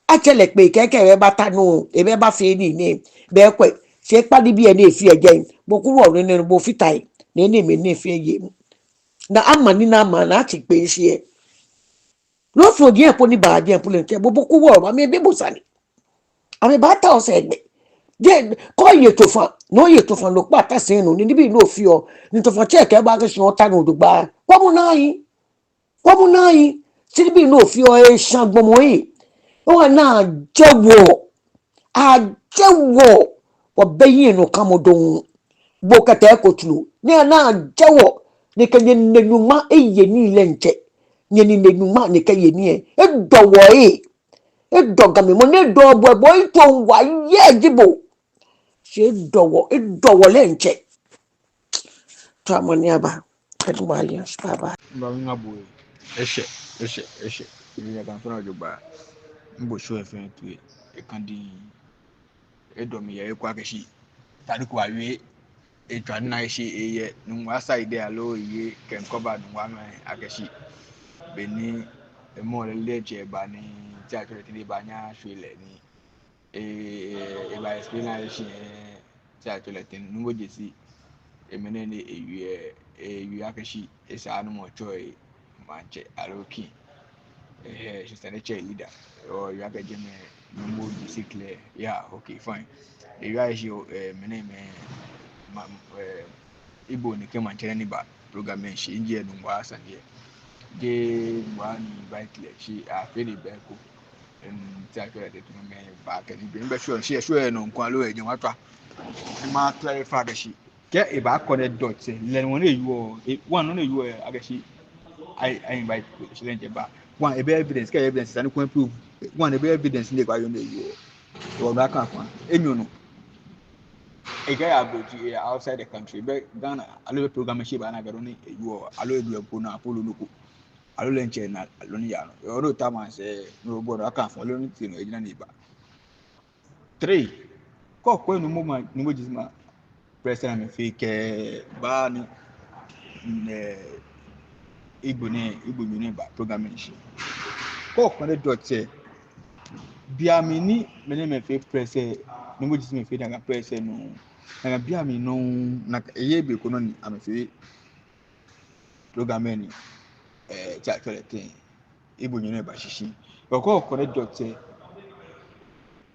a chele pe keke e ba tanu e be ba fi ni be kwe se pa di bi ẹni efi eje boku ro ni bo fitai ni mi ni fi ye na amani na ama na ti pe si e no so die po ni ba die po le ke boku wo ma me be bosani ame ba ta o se gbe je ko ye to fa no ye to fa lo pa ta se nu ni bi no fi o ni to fa check e ba ke so ta no do gba ko mu na yi ti bi no fi o e san gbomo yi o na jewo a jewo o be yin no kamodon bo ka te ko tulu ni na jewo ni ke ni nenuma e ye ni ile nche ni nenuma ni ke ye ni e dowo e doga mi mo ne do bo ito wa ye jibo se dowo le nche to amoni aba eduwa ya baba Mbami ngabwe. Eshe. Ni ya kanfona joba. Mbo show efen tuwe. Ekandi edomi ya ekwa keshi. Tadi kwa we etwa na eshi eye nwa side alo ye ken cover nwa me akeshi. Beni emo leje ba ni ti akere ti ba nya shwele ni e ba experience ti akere tin nwo jesi emene ni ewi akeshi esa anu mo choi manche aloki she's an HA leader or you have a gym no basically yeah okay fine the guy is my name Ibo ni kema nchene ni ba program shi nje no ngwa asanye je ngwa ni invite le shi a fe ni beko ti akere de tunu me ba ka ni be sure she no nkwa lo eje watwa ma clarify ga shi ke e ba connect dot le won e you one no you agashi I invite she nje ba one ebe evidence ke evidence sani ko prove one ebe evidence ni kwa yo no you o ba kan kwa enyo no a guy abroad outside the country but Ghana alo program she ba na garo ni you alo edu epo na apolo loko alo lenche na alo ni ya no o do tama se no bo na kan fo lo ni ti no ejina ni ba 3 ko ko no mo ma ni mo jisma president me fi ke ba ni Igbo ni ba program shi ko ko le dot bia mi ni me me fi press ni mo jisma fi na press no na bia mi no na eye be ko no ni am fi program ni cha toilet Igbo ni ba shishi ko ko le dot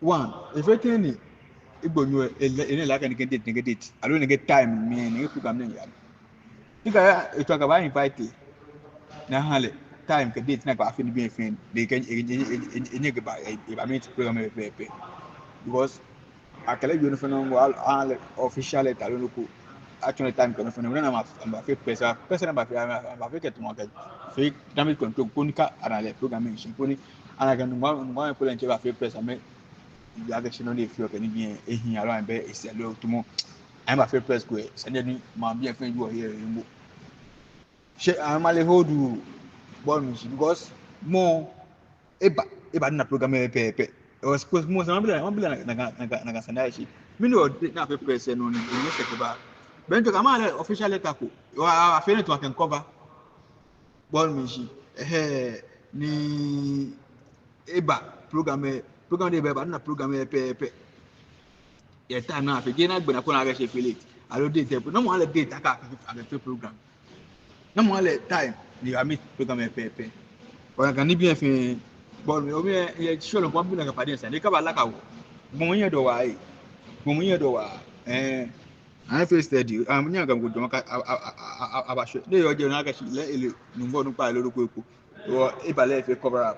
one everything ni Igbo ni la kan date alo ni get time me ni program ni ya diga eto ga ba invite na hale time ke date na ba fi ni bien fin de kan enye ga ba e ba meet program pepe because akala you no fa no all official et alo ko actually time ko no fa no na ma fi pesa na ba fi ke to mo ka fi damage control ko ni ka ara le program ni ko ni ana ga no ma ko len che ba fi pesa me ya ga shi no le fi o ke ni bien ehin alo an be esi alo to mo ai ma fi press ko se ni ma bien fin you here mo she amale hold ball me because more eba na program pepe or suppose mo sama bila na sanda shi mini o na pe press no ni se ke ba ben to kama official letter ko wa afere to can cover ball me shi ni eba program de ba na program pepe ya ta na fe je na gbe na ko na ga she fele alo date no mo ale date aka program na mo ale time ni ami program pepe o kan ni bien fin bon o bien ye sure bon bi na ka pade ni ka ba la ka wo bon yen do wa an fe steady am nya ga go do ka aba sure le yo je na ka shi le ele nu bo nu pa le ro ko o e ba le fe cover up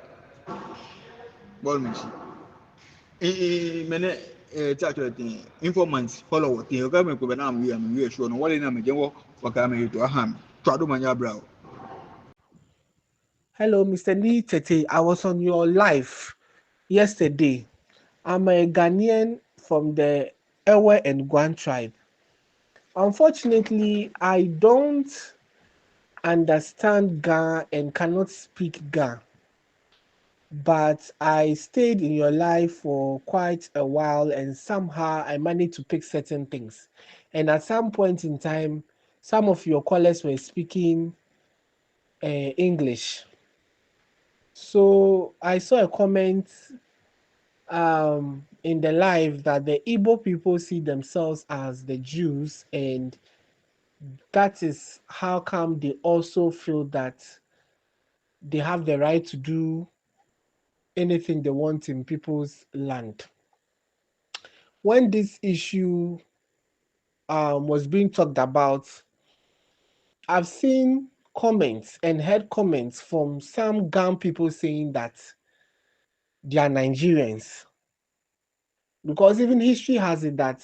bon mi shi mene ti actually thing informants follow what thing o ga me ko be na am we sure no wale na me je wo wa ka me to aham Trado Manya Brow. Hello, Mr. Lee Tete. I was on your live yesterday. I'm a Ghanaian from the Ewe and Guan tribe. Unfortunately, I don't understand Ga and cannot speak Ga, but I stayed in your life for quite a while and somehow I managed to pick certain things. And at some point in time, some of your callers were speaking English. So I saw a comment in the live that the Igbo people see themselves as the Jews, and that is how come they also feel that they have the right to do anything they want in people's land. When this issue was being talked about, I've seen comments and heard comments from some Gan people saying that they are Nigerians. Because even history has it that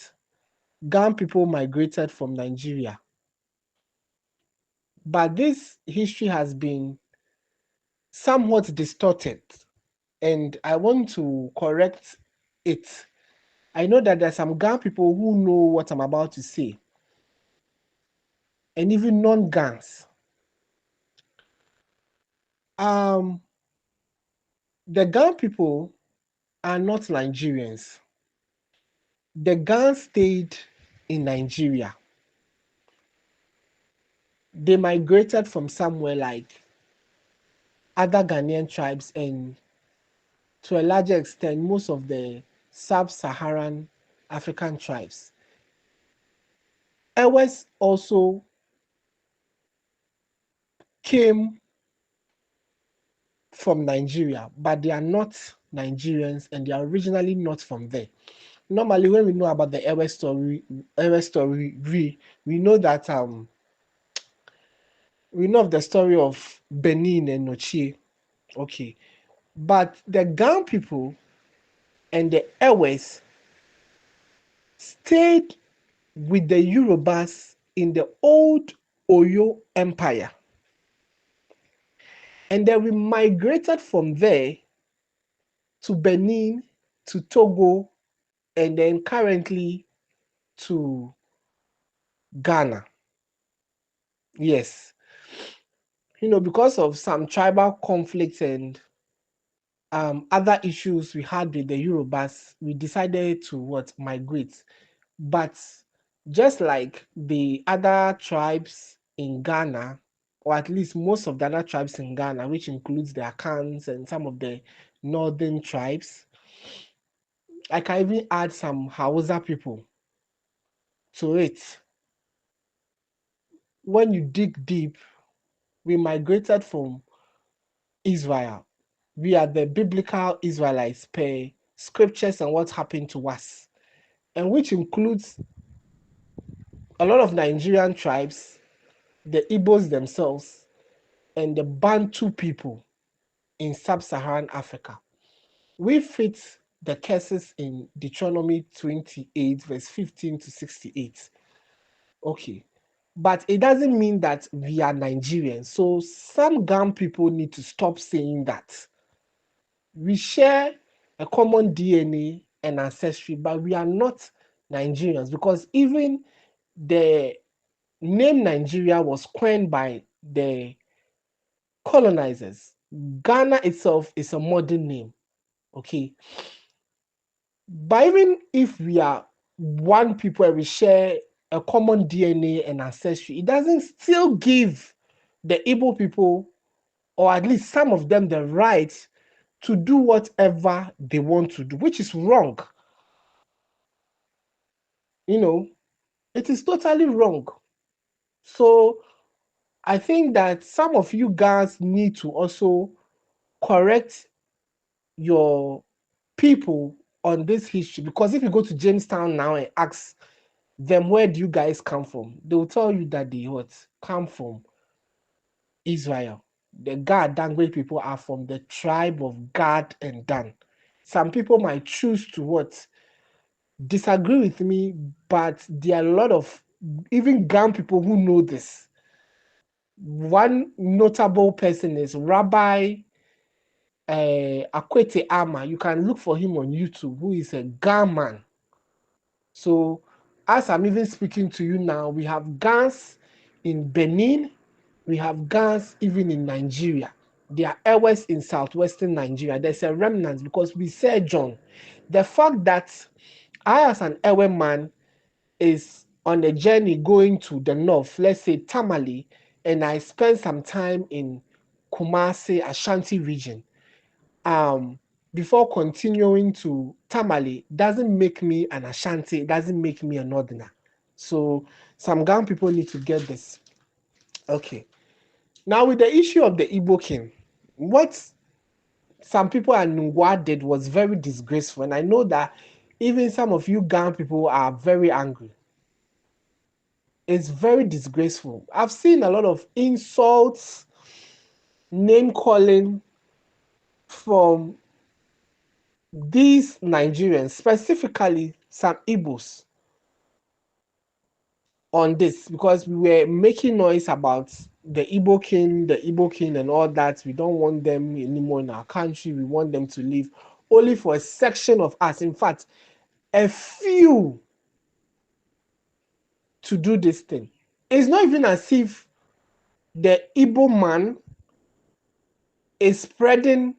Gan people migrated from Nigeria. But this history has been somewhat distorted, and I want to correct it. I know that there's some Gan people who know what I'm about to say, and even non-Gans. The Gan people are not Nigerians. The Gans stayed in Nigeria. They migrated from somewhere like other Ghanaian tribes, and to a larger extent, most of the sub-Saharan African tribes. Ewes also came from Nigeria, but they are not Nigerians and they are originally not from there. Normally, when we know about the Ewe story, we know that we know of the story of Benin and Nochie. Okay. But the Gan people and the Ewes stayed with the Yorubas in the old Oyo Empire. And then we migrated from there to Benin, to Togo, and then currently to Ghana. Yes. Because of some tribal conflicts and other issues we had with the Yorubas, we decided to migrate. But just like the other tribes in Ghana, or at least most of the other tribes in Ghana, which includes the Akans and some of the northern tribes, I can even add some Hausa people to it. When you dig deep, we migrated from Israel. We are the biblical Israelites per scriptures and what happened to us, and which includes a lot of Nigerian tribes, the Igbos themselves, and the Bantu people in sub-Saharan Africa. We fit the curses in Deuteronomy 28, verse 15 to 68. Okay. But it doesn't mean that we are Nigerians. So some Gan people need to stop saying that. We share a common DNA and ancestry, but we are not Nigerians, because even the name Nigeria was coined by the colonizers. Ghana itself is a modern name, okay? But even if we are one people and we share a common DNA and ancestry, it doesn't still give the Igbo people, or at least some of them, the right to do whatever they want to do, which is wrong. It is totally wrong. So I think that some of you guys need to also correct your people on this history, because if you go to Jamestown now and ask them, where do you guys come from, they will tell you that they come from Israel. The Gad Dangwe people are from the tribe of Gad and Dan. Some people might choose to disagree with me, but there are a lot of even Gan people who know this. one notable person is Rabbi Akwete Ama. You can look for him on YouTube, who is a Ghana. So as I'm even speaking to you now, we have GANs in Benin, we have GANs even in Nigeria. There are airways in southwestern Nigeria. There's a remnant because we said, John, the fact that I as an airway man is on a journey going to the north, let's say Tamale, and I spend some time in Kumasi, Ashanti region, before continuing to Tamale, doesn't make me an Ashanti, doesn't make me a Northerner. So some Ghana people need to get this. Okay. Now with the issue of the Igbo king, what some people at Nungwa did was very disgraceful. And I know that even some of you Ghana people are very angry. It's very disgraceful. I've seen a lot of insults, name calling from these Nigerians, specifically some Igbos, on this because we were making noise about the Igbo king and all that. We don't want them anymore in our country. We want them to leave. Only for a section of us, in fact, a few, to do this thing. It's not even as if the Igbo man is spreading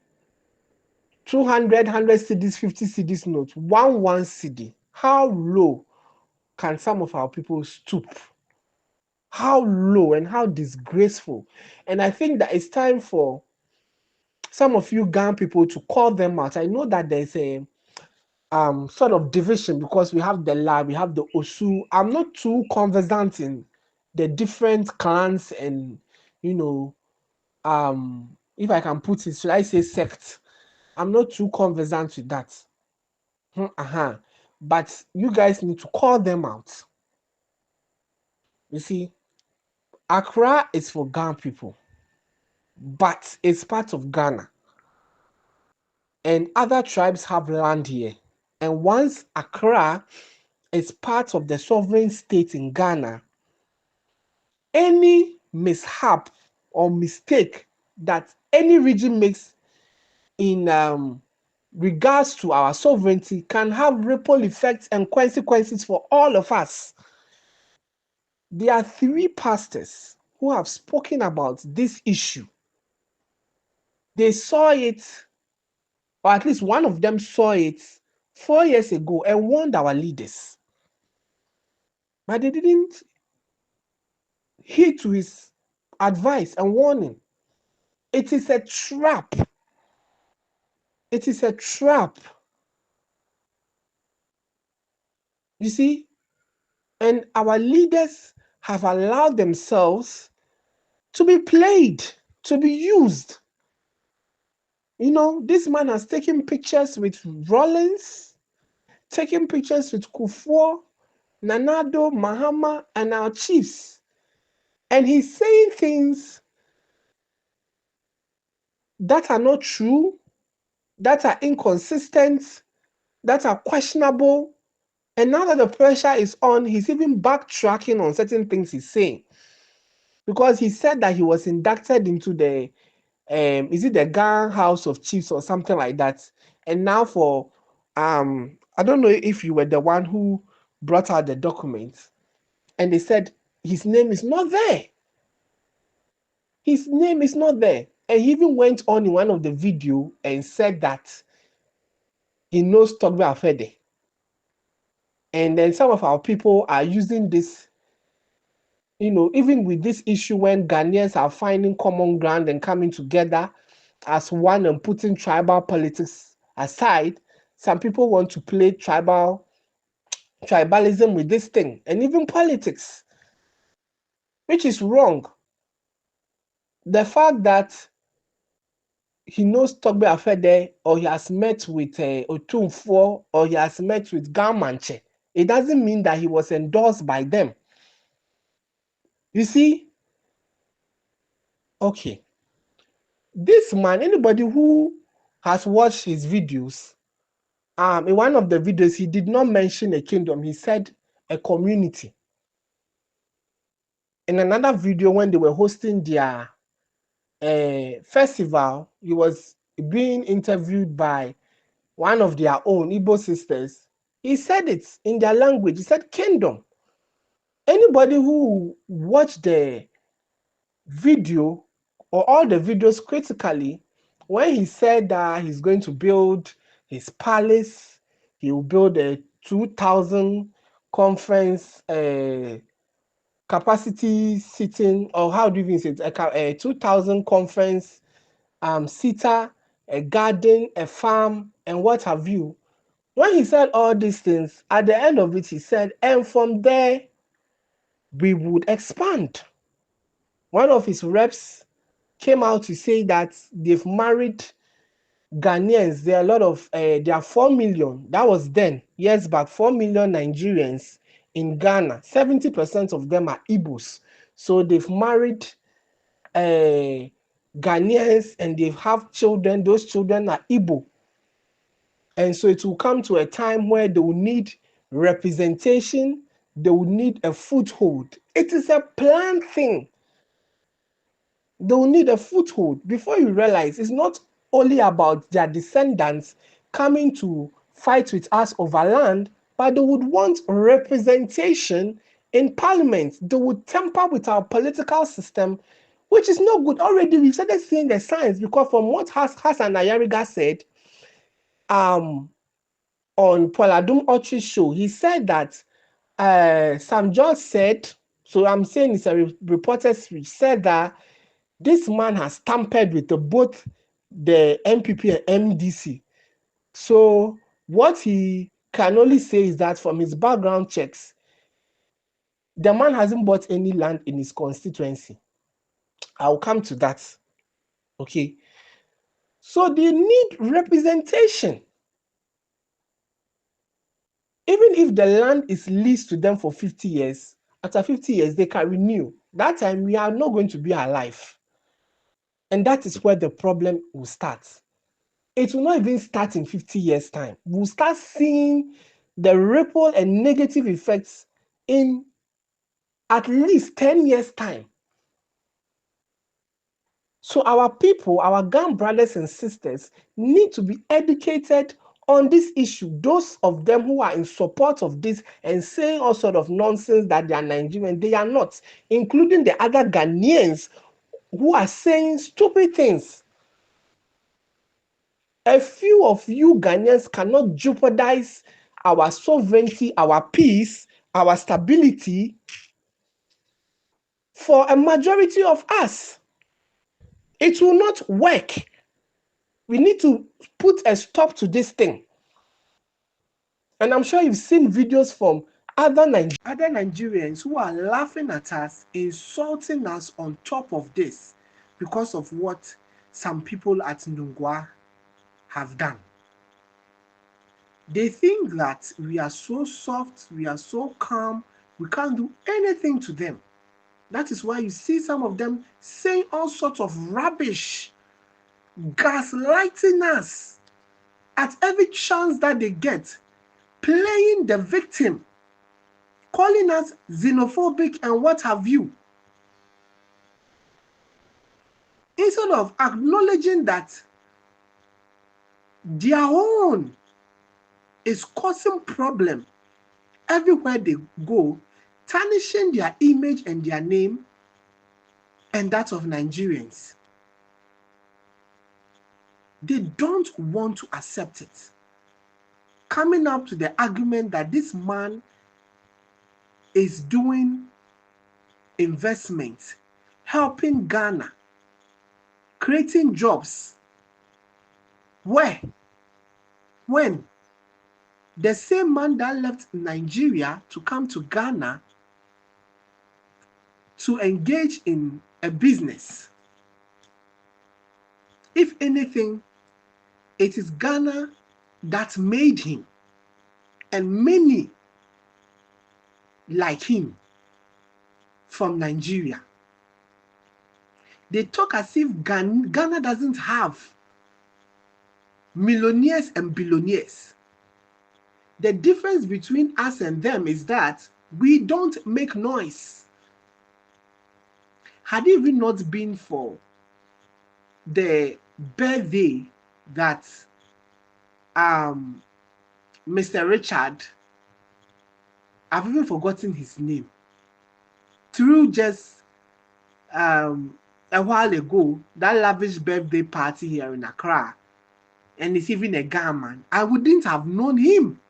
200, 100 cedis, 50 cedis notes, one cedi. How low can some of our people stoop? How low and how disgraceful. And I think that it's time for some of you Ghana people to call them out. I know that there's a sort of division because we have the La, we have the Osu. I'm not too conversant in the different clans and, you know, if I can put it, should I say sect? I'm not too conversant with that. But you guys need to call them out. You see, Accra is for Ghana people, but it's part of Ghana. And other tribes have land here. And once Accra is part of the sovereign state in Ghana, any mishap or mistake that any region makes in regards to our sovereignty can have ripple effects and consequences for all of us. There are 3 pastors who have spoken about this issue. They saw it, or at least one of them saw it 4 years ago and warned our leaders. But they didn't heed to his advice and warning. It is a trap. It is a trap. You see? And our leaders have allowed themselves to be played, to be used. You know, this man has taken pictures with Rollins, taken pictures with Kufuor, Nanado, Mahama, and our chiefs. And he's saying things that are not true, that are inconsistent, that are questionable. And now that the pressure is on, he's even backtracking on certain things he's saying. Because he said that he was inducted into the, is it the Ghana House of Chiefs or something like that? And now for, I don't know if you were the one who brought out the documents. And they said his name is not there. His name is not there. And he even went on in one of the video and said that he knows Togbe Afede. And then some of our people are using this, you know, even with this issue when Ghanaians are finding common ground and coming together as one and putting tribal politics aside, some people want to play tribalism with this thing and even politics, which is wrong. The fact that he knows Togbe Afede or he has met with Otumfuo or he has met with Gamanche, it doesn't mean that he was endorsed by them. You see? Okay. This man, anybody who has watched his videos, in one of the videos, he did not mention a kingdom. He said a community. in another video when they were hosting their festival, he was being interviewed by one of their own Igbo sisters. He said it in their language. He said, kingdom. Anybody who watched the video or all the videos critically, when he said that he's going to build his palace, he will build a 2,000 conference capacity sitting, or how do you even say it, a 2,000 conference seater, a garden, a farm, and what have you. When he said all these things, at the end of it, he said, and from there, we would expand. One of his reps came out to say that they've married Ghanaians. There are a lot of, there are 4 million, that was then, years back, 4 million Nigerians in Ghana. 70% of them are Igbos. So they've married Ghanaians and they have children. Those children are Igbo. And so it will come to a time where they will need representation, they will need a foothold. It is a planned thing. They will need a foothold. Before you realize, it's not only about their descendants coming to fight with us over land, but they would want representation in parliament. They would tamper with our political system, which is not good. Already we've started seeing the signs, because from what Hassan Ayariga said on Poladum Ochi's show, he said that Sam George said, so I'm saying it's a reported speech, said that this man has tampered with both the MPP and MDC. So what he can only say is that from his background checks, the man hasn't bought any land in his constituency. I'll come to that. Okay. So they need representation. Even if the land is leased to them for 50 years, after 50 years, they can renew. That time, we are not going to be alive. And that is where the problem will start. It will not even start in 50 years' time. We'll start seeing the ripple and negative effects in at least 10 years' time. So our people, our Ghan brothers and sisters, need to be educated on this issue. Those of them who are in support of this and saying all sort of nonsense that they are Nigerian, they are not, including the other Ghanaians who are saying stupid things. A few of you Ghanaians cannot jeopardize our sovereignty, our peace, our stability for a majority of us. It will not work. We need to put a stop to this thing. And I'm sure you've seen videos from other Nigerians who are laughing at us, insulting us on top of this because of what some people at Nungwa have done. They think that we are so soft, we are so calm, we can't do anything to them. That is why you see some of them saying all sorts of rubbish, gaslighting us at every chance that they get, playing the victim, calling us xenophobic and what have you. Instead of acknowledging that their own is causing problem everywhere they go, tarnishing their image and their name and that of Nigerians. They don't want to accept it. Coming up to the argument that this man is doing investment, helping Ghana, creating jobs. Where? When? The same man that left Nigeria to come to Ghana to engage in a business. If anything, it is Ghana that made him, and many like him from Nigeria. They talk as if Ghana doesn't have millionaires and billionaires. The difference between us and them is that we don't make noise. had it even not been for the birthday that Mr. Richard, I've even forgotten his name, through just a while ago, that lavish birthday party here in Accra, and it's even a Ghana, I wouldn't have known him.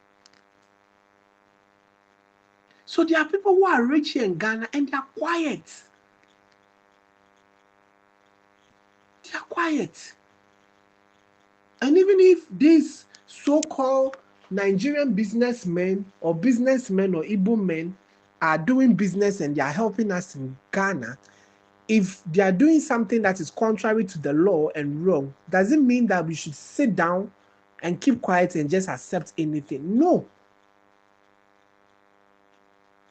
So there are people who are rich here in Ghana and they are quiet. They are quiet. And even if these so-called Nigerian businessmen or Igbo men are doing business and they are helping us in Ghana, if they are doing something that is contrary to the law and wrong, doesn't mean that we should sit down and keep quiet and just accept anything. No.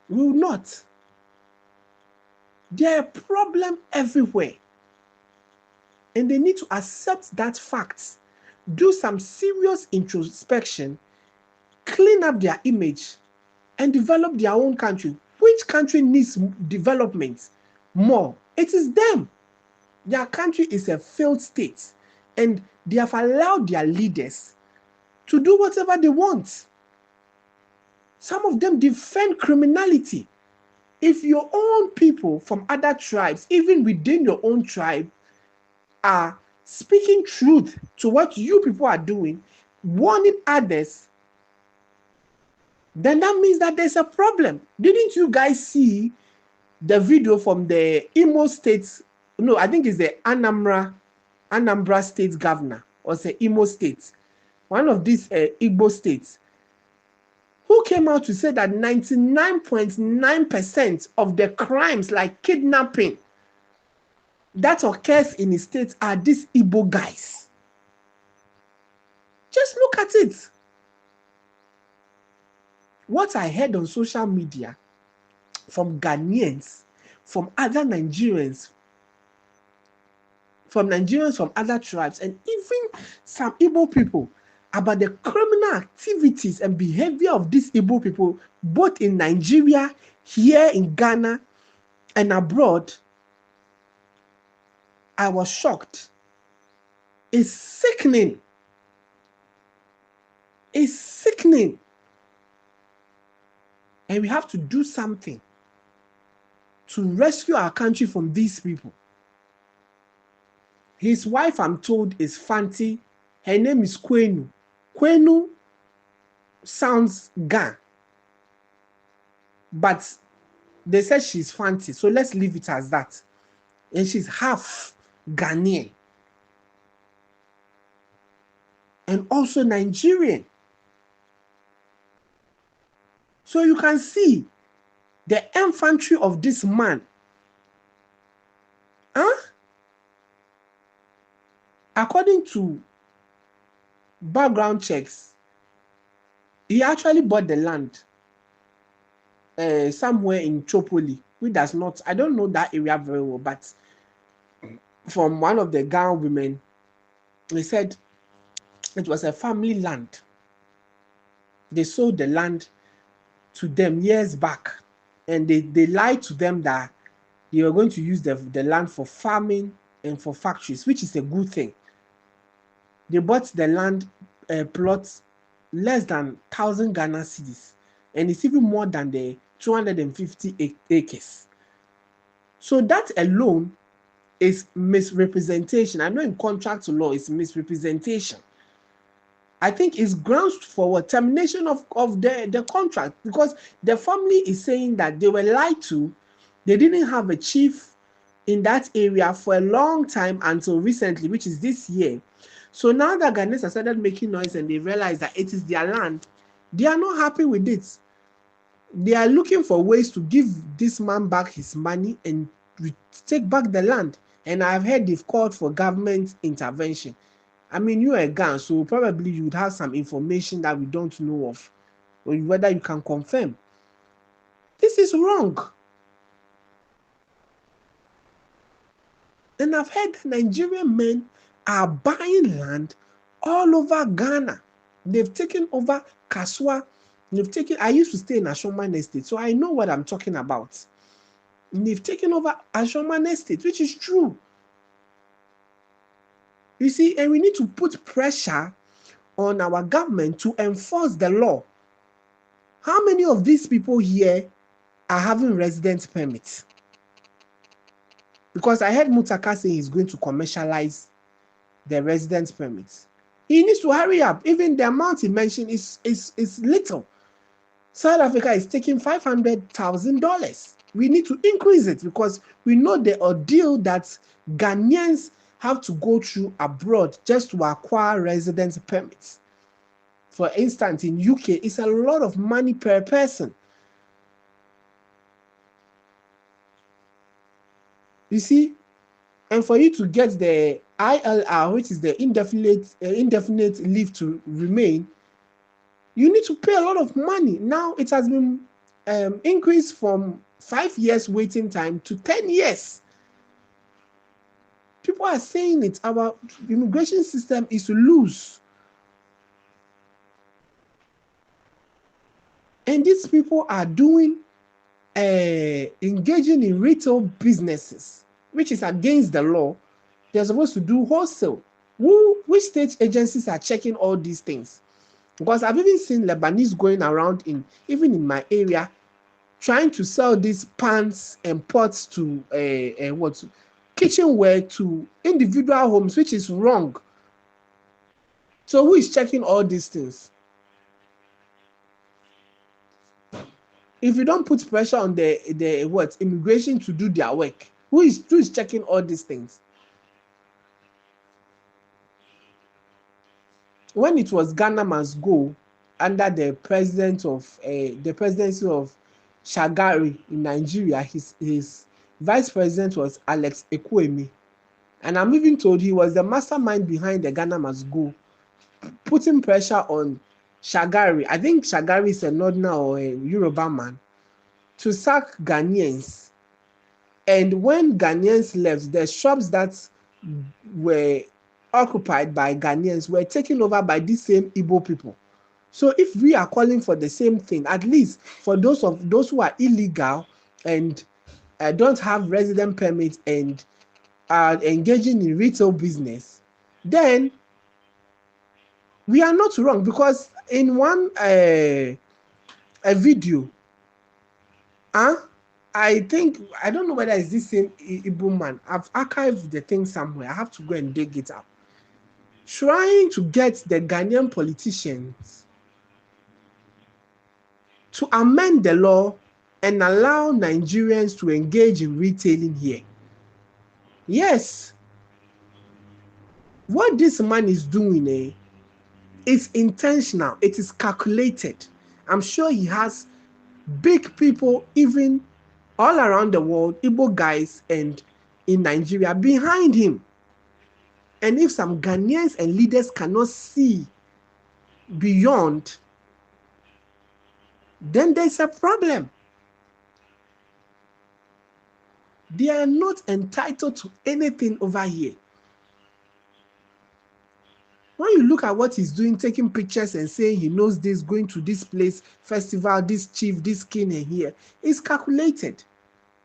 We will not. There are problems everywhere. And they need to accept that fact, do some serious introspection, clean up their image, and develop their own country. Which country needs development more? It is them. Their country is a failed state, and they have allowed their leaders to do whatever they want. Some of them defend criminality. If your own people from other tribes, even within your own tribe, are speaking truth to what you people are doing, warning others, then that means that there's a problem. Didn't you guys see the video from the Imo State? No, I think it's the Anambra State governor, or the Imo State, one of these Igbo states, who came out to say that 99.9% of the crimes like kidnapping that occurs in the states are these Igbo guys. Just look at it. What I heard on social media from Ghanaians, from other Nigerians, from other tribes, and even some Igbo people, about the criminal activities and behavior of these Igbo people, both in Nigeria, here in Ghana, and abroad, I was shocked. It's sickening. It's sickening. And we have to do something to rescue our country from these people. His wife, I'm told, is Fanti. Her name is Kwenu. Kwenu sounds Ga, but they said she's Fanti, so let's leave it as that. And she's half Ghanaian and also Nigerian. So you can see the infantry of this man. According to background checks, he actually bought the land somewhere in Chopoli, which does not, I don't know that area very well, but from one of the Ghana women, they said it was a family land. They sold the land to them years back, and they lied to them that they were going to use the land for farming and for factories, which is a good thing. They bought the land plot less than 1,000 Ghana cedis, and it's even more than the 250 acres. So that alone is misrepresentation. I know in contract law it's misrepresentation. I think it's grounds for termination of the contract, because the family is saying that they were lied to. They didn't have a chief in that area for a long time until recently, which is this year. So now that Ghanaians have started making noise and they realize that it is their land, they are not happy with it. They are looking for ways to give this man back his money and take back the land. And I've heard they've called for government intervention. I mean, you're a Ghan, so probably you would have some information that we don't know of, or whether you can confirm. This is wrong. And I've heard Nigerian men are buying land all over Ghana. They've taken over Kaswa. I used to stay in Ashoman Estate, so I know what I'm talking about. And they've taken over Ashorman Estate, which is true. You see, and we need to put pressure on our government to enforce the law. How many of these people here are having residence permits? Because I heard Mutaka say he's going to commercialize the residence permits. He needs to hurry up. Even the amount he mentioned is little. South Africa is taking $500,000. We need to increase it because we know the ordeal that Ghanaians have to go through abroad just to acquire residence permits. For instance, in UK, it's a lot of money per person. You see, and for you to get the ILR, which is the indefinite leave to remain, you need to pay a lot of money. Now it has been increased from 5 years waiting time to 10 years. People are saying it. Our immigration system is loose. And these people are doing, engaging in retail businesses, which is against the law. They're supposed to do wholesale. Which state agencies are checking all these things? Because I've even seen Lebanese going around even in my area, trying to sell these pans and pots to kitchenware to individual homes, which is wrong. So who is checking all these things? If you don't put pressure on the immigration to do their work, who is checking all these things? When it was Ghana must go under the presidency of Shagari in Nigeria, his vice president was Alex Ekwueme, and I'm even told he was the mastermind behind the Ghana must go, putting pressure on Shagari. I think Shagari is a Northerner or a Yoruba man, to sack Ghanaians. And when Ghanaians left, the shops that were occupied by Ghanaians were taken over by these same Igbo people. So if we are calling for the same thing, at least for those who are illegal and don't have resident permits and are engaging in retail business, then we are not wrong. Because in one a video, I don't know whether it's this same Igbo man. I've archived the thing somewhere. I have to go and dig it up. Trying to get the Ghanaian politicians to amend the law and allow Nigerians to engage in retailing here. Yes, what this man is doing is intentional. It is calculated. I'm sure he has big people even all around the world, Igbo guys and in Nigeria behind him. And if some Ghanaians and leaders cannot see beyond, then there's a problem. They are not entitled to anything over here. When you look at what he's doing, taking pictures and saying he knows this, going to this place, festival, this chief, this king and here, it's calculated.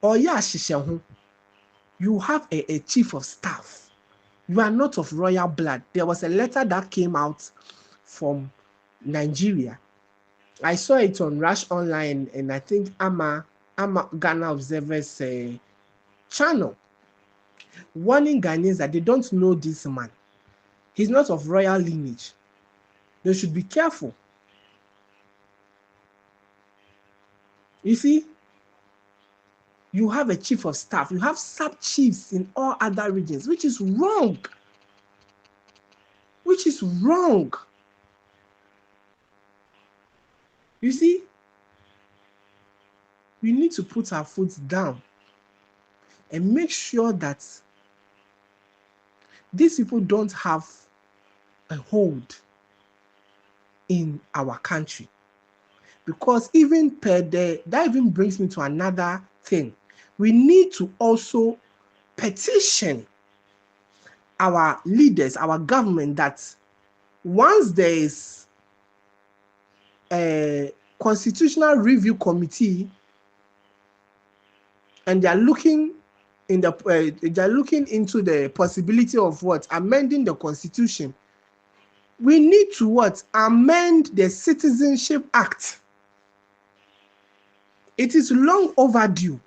Or yeah, you have a chief of staff. You are not of royal blood. There was a letter that came out from Nigeria. I saw it on Rush Online and I think Ama Ghana Observer's channel, warning Ghanaians that they don't know this man. He's not of royal lineage. They should be careful. You see, you have a chief of staff, you have sub-chiefs in all other regions, which is wrong. Which is wrong. You see, we need to put our foot down and make sure that these people don't have a hold in our country. Because that even brings me to another thing. We need to also petition our leaders, our government, that once there is a constitutional review committee and they are looking into the possibility of what? Amending the constitution. We need to what? Amend the Citizenship Act. It is long overdue.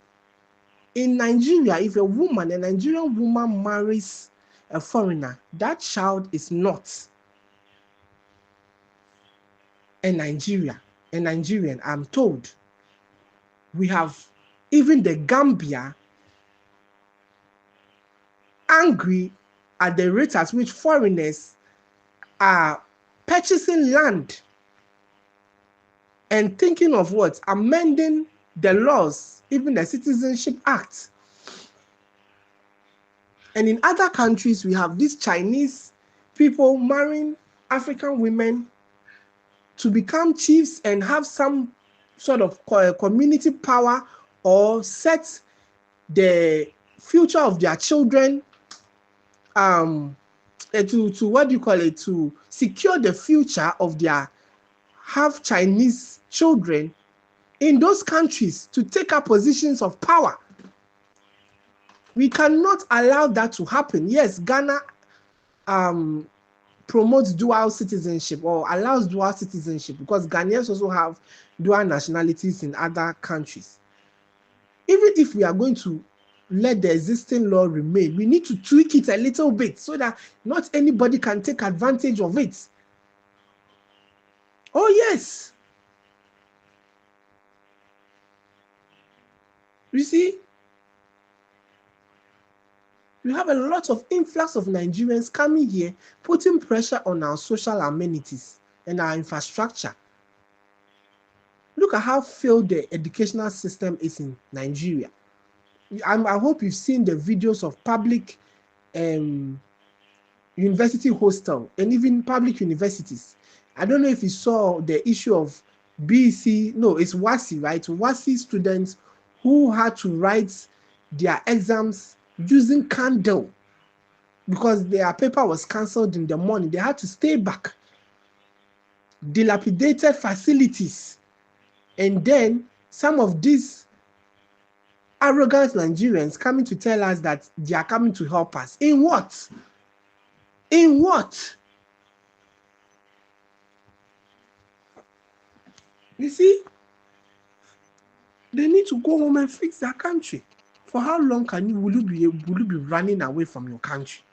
In Nigeria, if a Nigerian woman marries a foreigner, that child is not a Nigerian, I'm told. We have even the Gambia angry at the rate at which foreigners are purchasing land and thinking of what? Amending the laws, even the Citizenship Act. And in other countries, we have these Chinese people marrying African women to become chiefs and have some sort of community power or set the future of their children to what do you call it, to secure the future of their half Chinese children in those countries to take up positions of power. We cannot allow that to happen. Yes, Ghana promotes dual citizenship or allows dual citizenship because Ghanaians also have dual nationalities in other countries. Even if we are going to let the existing law remain, we need to tweak it a little bit so that not anybody can take advantage of it. Oh yes. You see, we have a lot of influx of Nigerians coming here, putting pressure on our social amenities and our infrastructure. Look at how failed the educational system is in Nigeria. I hope you've seen the videos of public university hostel and even public universities. I don't know if you saw the issue of BC, no, it's WASI, right? WASI students who had to write their exams using candle because their paper was cancelled in the morning. They had to stay back. Dilapidated facilities. And then some of these arrogant Nigerians coming to tell us that they are coming to help us. In what? In what? You see, they need to go home and fix their country. For how long will you be running away from your country?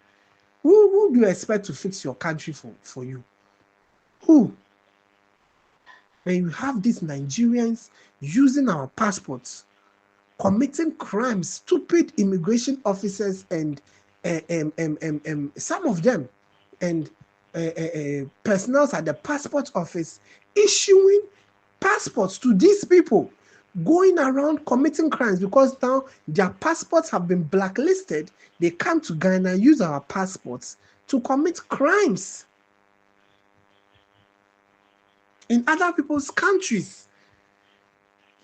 Who do you expect to fix your country for you? Who? When you have these Nigerians using our passports, committing crimes, stupid immigration officers and some of them and personnel at the passport office issuing passports to these people, going around committing crimes because now their passports have been blacklisted. They come to Ghana, use our passports to commit crimes in other people's countries,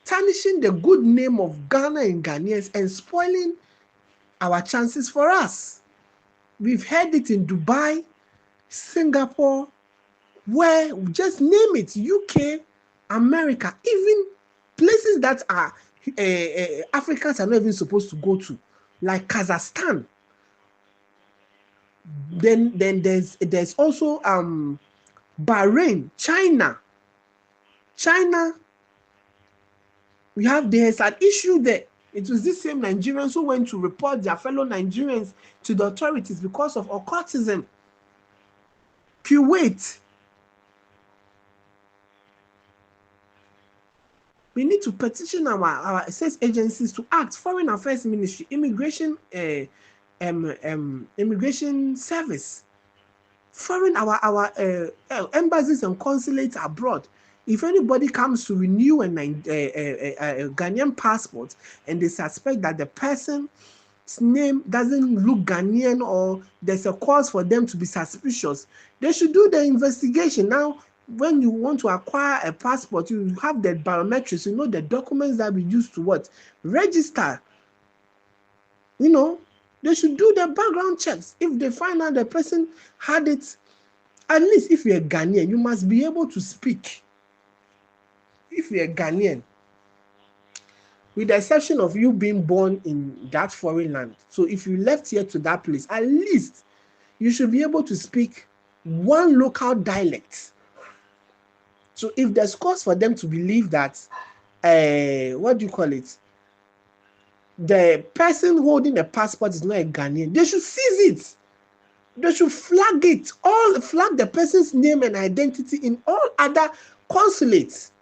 tarnishing the good name of Ghana and Ghanaians and spoiling our chances for us. We've heard it in Dubai, Singapore, where, just name it, UK, America, even places that are Africans are not even supposed to go to, like Kazakhstan. Then there's also Bahrain, China. There's an issue there. It was these same Nigerians who went to report their fellow Nigerians to the authorities because of occultism. Kuwait. We need to petition our state agencies to act. Foreign Affairs Ministry, Immigration Service, our embassies and consulates abroad. If anybody comes to renew a Ghanaian passport and they suspect that the person's name doesn't look Ghanaian or there's a cause for them to be suspicious, they should do the investigation. Now, when you want to acquire a passport, you have the biometrics, you know, the documents that we use to what? Register. You know, they should do the background checks. If they find out the person had it, at least if you're a Ghanaian, you must be able to speak. If you're a Ghanaian. with the exception of you being born in that foreign land. So if you left here to that place, at least you should be able to speak one local dialect. So if there's cause for them to believe that, what do you call it? The person holding a passport is not a Ghanaian, they should seize it. They should flag it, flag the person's name and identity in all other consulates.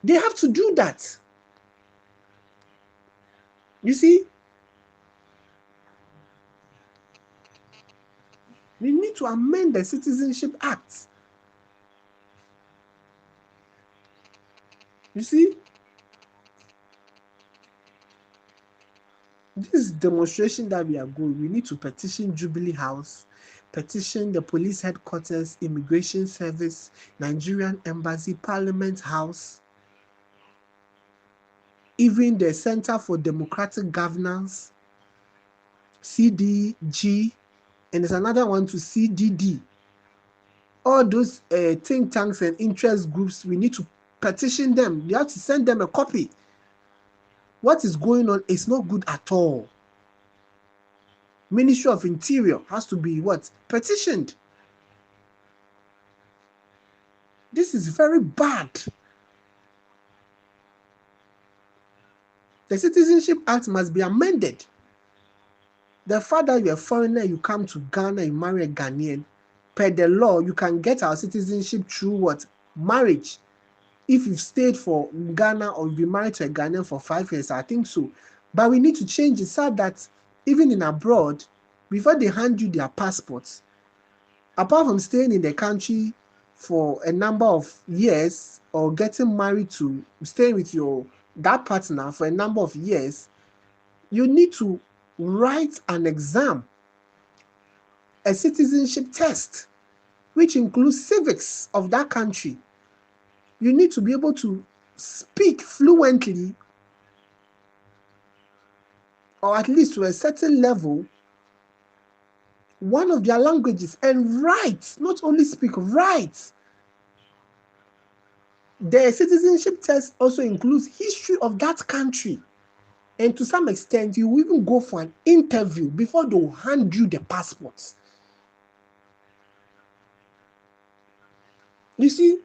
They have to do that. You see, we need to amend the Citizenship Act. You see, this demonstration that we are going, we need to petition Jubilee House, petition the police headquarters, immigration service, Nigerian embassy, Parliament House, even the Center for Democratic Governance, CDG, and there's another one to CDD. All those think tanks and interest groups, we need to petition them. You have to send them a copy. What is going on is not good at all. Ministry of Interior has to be what? Petitioned. This is very bad. The Citizenship Act must be amended. The fact that you're a foreigner, you come to Ghana, you marry a Ghanaian, per the law, you can get our citizenship through what? Marriage. If you've stayed for Ghana or you've been married to a Ghanaian for 5 years, I think so. But we need to change it so that even in abroad, before they hand you their passports, apart from staying in the country for a number of years or getting married to, staying with that partner for a number of years, you need to write an exam, a citizenship test, which includes civics of that country. You need to be able to speak fluently, or at least to a certain level, one of their languages, and write, not only speak, write. The citizenship test also includes history of that country. And to some extent, you will even go for an interview before they will hand you the passports. You see,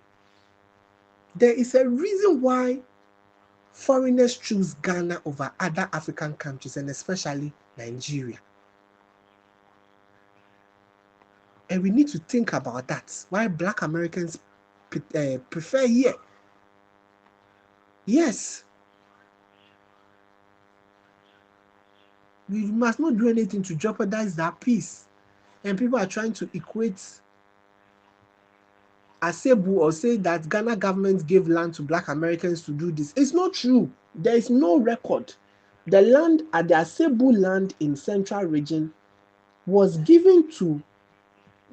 there is a reason why foreigners choose Ghana over other African countries, and especially Nigeria. And we need to think about that, why Black Americans prefer here. Yes, we must not do anything to jeopardize that peace. And people are trying to equate Asebu or say that Ghana government gave land to Black Americans to do this. It's not true. There is no record. The land at the Asebu land in Central Region was given to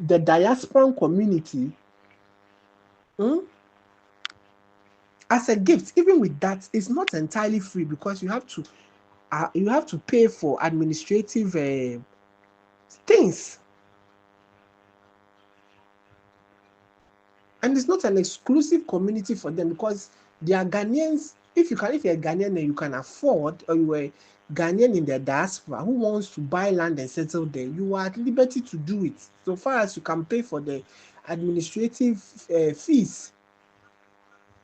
the diasporan community as a gift. Even with that, it's not entirely free because you have to pay for administrative things. And it's not an exclusive community for them because they are Ghanaians. If you're a Ghanaian and you can afford, or you are Ghanaian in the diaspora who wants to buy land and settle there, you are at liberty to do it, so far as you can pay for the administrative fees.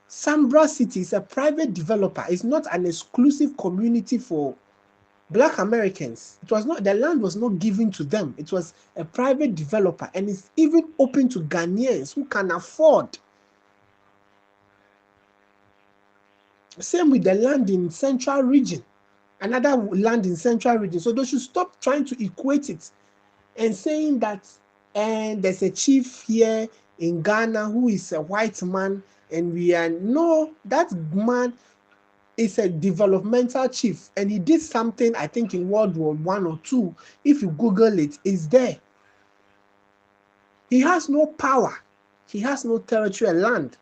Sambra City is a private developer. It's not an exclusive community for Black Americans. It was not, the land was not given to them. It was a private developer, and it's even open to Ghanaians who can afford. Same with the land in Central Region, another land in Central Region. So they should stop trying to equate it and saying that there's a chief here in Ghana who is a white man, and that man is a developmental chief, and he did something, I think, in World War I or II. If you Google it, it's there. He has no power. He has no territorial land.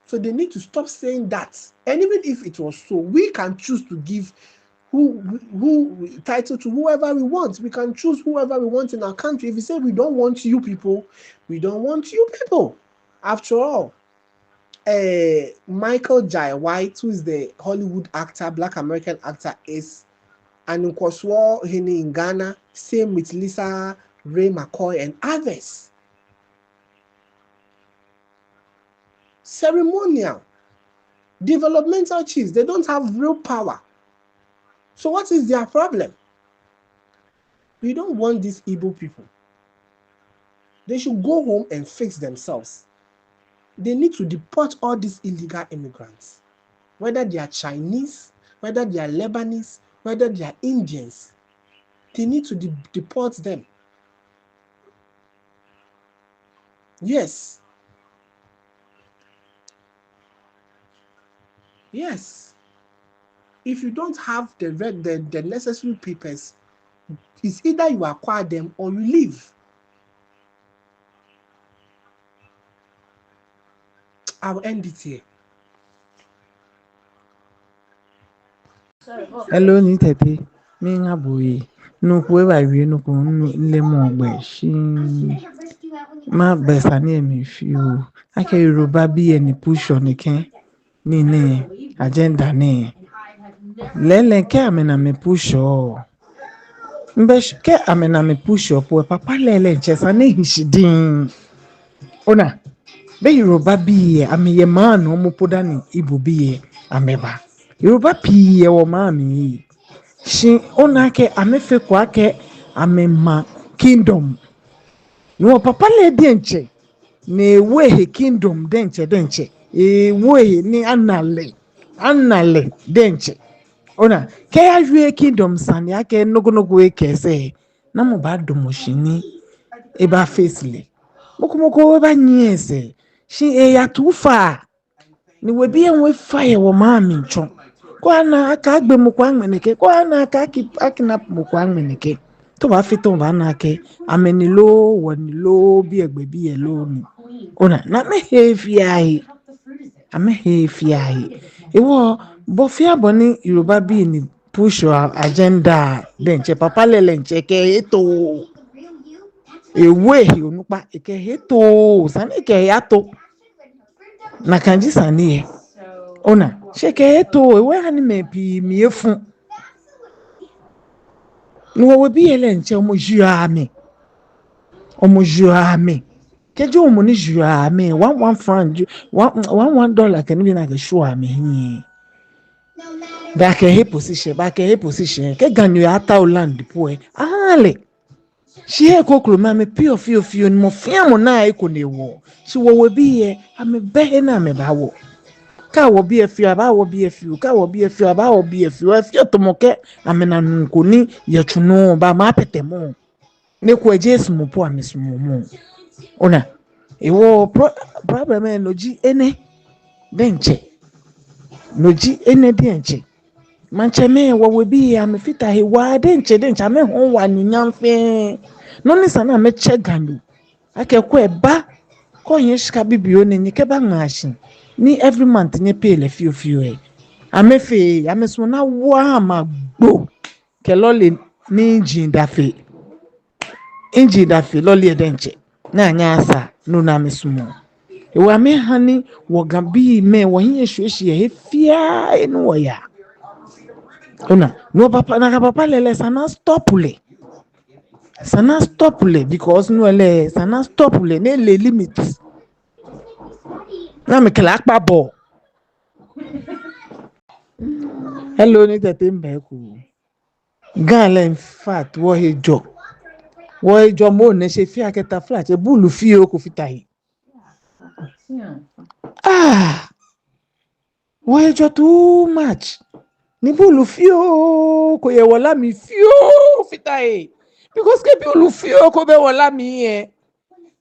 So they need to stop saying that. And even if it was so, we can choose to give who title to whoever we want. We can choose whoever we want in our country. If we say we don't want you people, we don't want you people. After all, Michael Jai White, who is the Hollywood actor, Black American actor, is an Nkoswo Hini in Ghana. Same with Lisa Ray McCoy and others. Ceremonial, developmental chiefs, they don't have real power. So what is their problem? We don't want these Igbo people. They should go home and fix themselves. They need to deport all these illegal immigrants, whether they are Chinese, whether they are Lebanese, whether they are Indians. They need to deport them. Yes. Yes. If you don't have the necessary papers, it's either you acquire them or you leave. I'll end it here. Hello, Nitete. Minga boy. No, whoever we no lemon by she. Ma besani me few. I can Yoruba be any push on the can. Ni agenda ne. Lele ke amena me push o. Mbesh ke amena me push up. Papa lele chesa ne hishidin. Ona. Be Yoruba be ame ye man omo podani Igbo be ameba. Yoruba pii wo mami. She onake amefe kwake amema kingdom. No papa le denche. Ne we kingdom denche. E we ni anale denche. Ona ke ajwe kingdom sani ake nogonogo eke se na mo ba domoshini e ba facele. Mokomoko ba nyese. She e ya tufa. Ni we bi enwe fire wo mami ncho. Kwana aka agbe mu kwa ngmeneke kwana aka akinap mu kwa ngmeneke to ba fito ba na ke amenilo wonilo bi egbe bi elo ni ona na me hefiai ame hefiai ewo bo fia boni Yoruba bi ni push your agenda denche papa lele nche ke eto ewe onupa ke eto sani ke yato na kanji sani ona sheke eto ewe hani mepi miefu no we bi ele nche omo juame keje omo ni juame one franc $1 can be na ke show ame hi ba ke he position ke ganu ya ta land po e ale she e kokro ma me pio ni mo fia mo na e ko ne wo so we bi ye ame be na me ba wo ka wo bi efi aba wo bi efi ka wo bi efi aba wo bi efi wa fi otomoke amena nkoni yetuno ba ma petemo ne ko ejesu mo po amesumo mo ona ewo problem e noji ene denche noji ene denche manche me wo we bi amefita he wa denche ame ho wa ni nyamfe no ni sana me che ganu akekwa eba ko yin shika bibio ne nyike ba ngashin ni every month nye pay le few amefe ameso na wa magbo ke lole ni engine dafe lole edenche na anya asa no na amesumo ewa ame hani wo gabi me wo yin ehwehwe he fia enu wo ya ona no papa lele sana stop le because no le sana stop le ne le limit na me kala akpa bo. Hello ni tete mbeku gan in fact wo ejo mo ne se fi aketa flat e bulu fi o ko fitai wo ejo too much ni bulu fi o ko ye wola mi fi o fitai because ke bulu fi o ko be wola mi e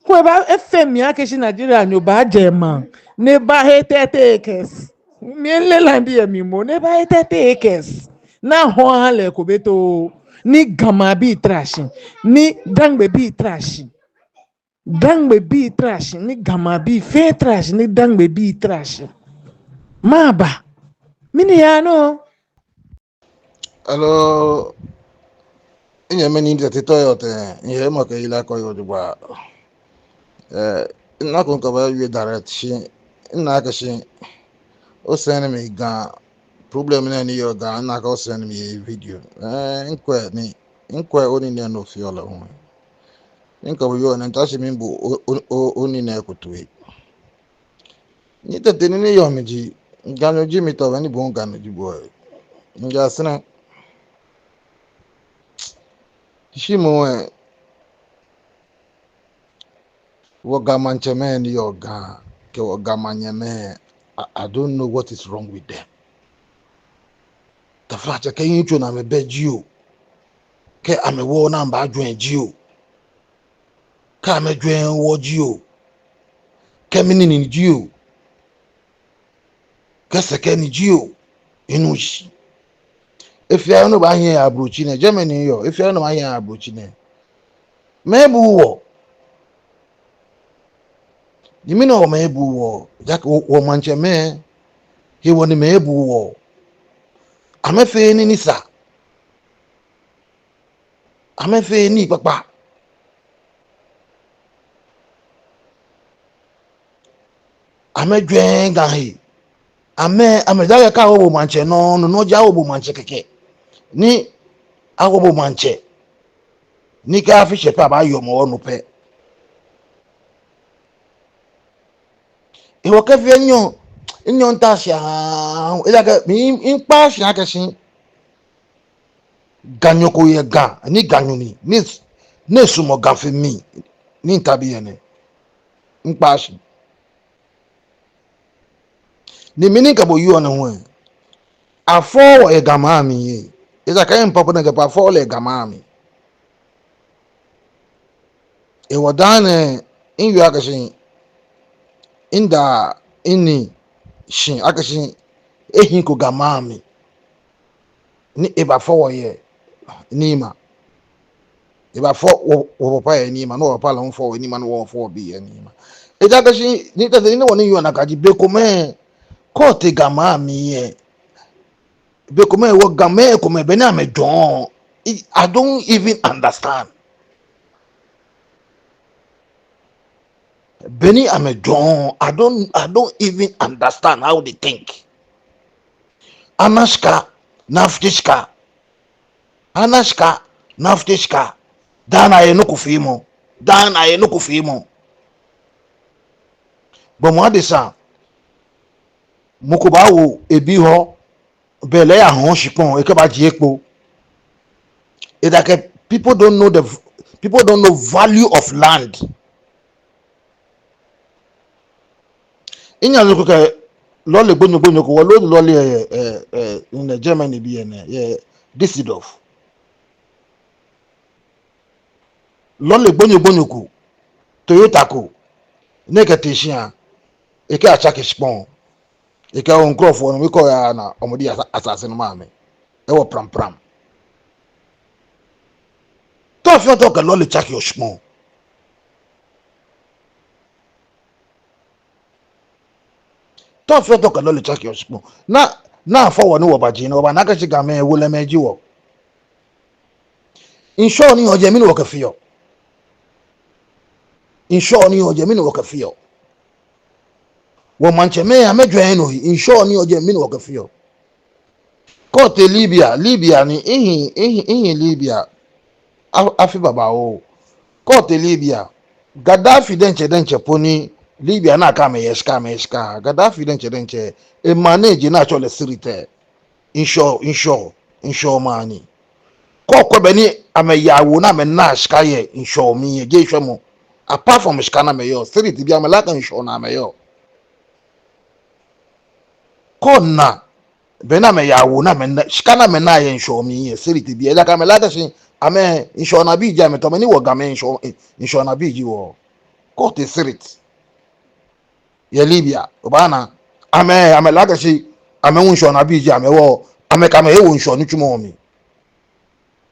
ko ba fm ya ke shi Nigeria ni o ba je ma ne ba he 30 acres mi lelandi e mi mo ne ba he 30 acres na ho ale ko beto ni gama bi trash ni dangbe bi trash ni gama bi fe trash ni dangbe bi trash maba mini ya no Hello, inye meni ndete toyote nye maka ila ko yodwa na kon ko ba wi direct shi na ka shi o send me ga problem na ni yo ga na ka o send me video nkwe oni ne no fi ola ho nka bo yo na ntashi mi bu oni na ekutwe ni tete ni yo meji ngano ji mi to ni bo ngano ji bo nga sina shimo Wagamancheme ni yoga ke wagamanyeme. I don't know what is wrong with them. The flash ke yincho na me beji ke ame wo na mba adwen ji o ka ame dwen wo ji o ke mini ni ji o ke seke ni ji o inu shi efia no ba hia abrochi ne Germany yo efia no ba hia abrochi ne mebu wo yimi na o mebu wo jak wo mancheme he woni mebu wo amefe ni nisa amefe ni papa amedwen gahi amedaga ka wo manche no ja wo manche keke ni awo manche ni ka fi shepa ba yo mo no pe e wo ka fi enyo nta sha e da ka mi in pa sha ka shin ganyo ko ye ga ni ganyo ni sumo ga fi mi ni ntabi ene in pa sha ni mini ka bo yo na ho afọ e ga ma mi ye e da ka en papa na ga pa afọ le ga ma mi e wo dan in yo aka shin inda ini shin aka shin ehin ko ga ma mi ni e ba fo ye ni ma e ba fo wo papa ye ni ma no papa la on fo ni ma no wo fo bi ye ni ma e da ka shin ni ta ni woni yo na ka ji be ko me ko te ga ma mi ye be ko me wo ga me ko me be na me don I don't even understand Benny Amedon, I don't even understand how they think. Anashka, Naftishka, Dana Enukufimo, Bomwadisa, Mukubawu, Ebiho, Bele Ahon Shipon, Ekaba Jiekpo. It's like people don't know value of land. Inya look at lolly bonyo ko lolly in Germany be Düsseldorf. Lolly bonyo ko Toyota ko negatishia eke achake spon eke on crofo no we call ya na omodi assassin mame e wo pram to fi to ka lolly chake your spon to fi to ka lolly chake your spon na for no wo baji no ba na ka shiga me wo le meji wo insure ni oje mi no ka fiyo insure ni oje mi no ka fiyo wo manche me amedwan no insure ni oje mi no ka fiyo kote Libya ni ehin Libya afi baba o kote Libya Gaddafi denche poni Libya na ka me yeska Gaddafi denche e manage na chole sirite insure money ko be ni ameyawo na me na ska ye insure mi ye ge hwemo apart from ska na me yo sirite bia me la kan insure na me yo ko na be na me yawo na me ska na me na ye insure mi ye sirite bia la ka me la ka shin ame insure na bi ja me to me ni wo ga me insure na bi ji wo ko te sirite ye Libya obana ame la ka shi ame insure na bi ja me wo ame ka me e wo insure ni twimo mi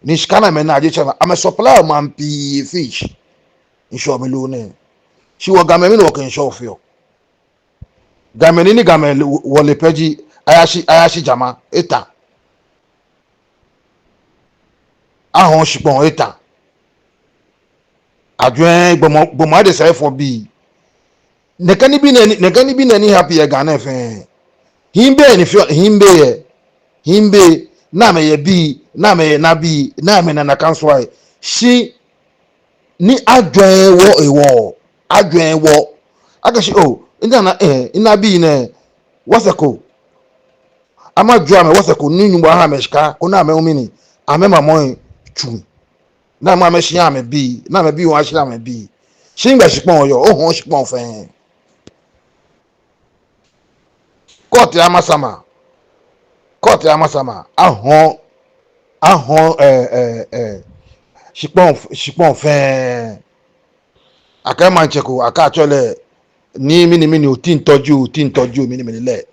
ni skana me na ajecha ame supply man pi fish insure me lo ne shi wo ga me no kan insure fio ga me ni ga me wo le peji ayashi jama eta ahon shipon eta adwen gbomo de sai for bi nekani bi na ni happy ya Ghana fe himbe ni fio himbe na me ye bi na me na bi na me na kanswa shi ni adwen wo agashi ina ina bi ne wasako ama jua me wasako ni nyumba ha meshika kuna me umini ame mamoy chu na ma me shia me bi na me bi wa shia me bi shingba shipon yo ho shipon fe court amasama ahon shipon fe aka mancheko aka chole ni mini o tin toju mini le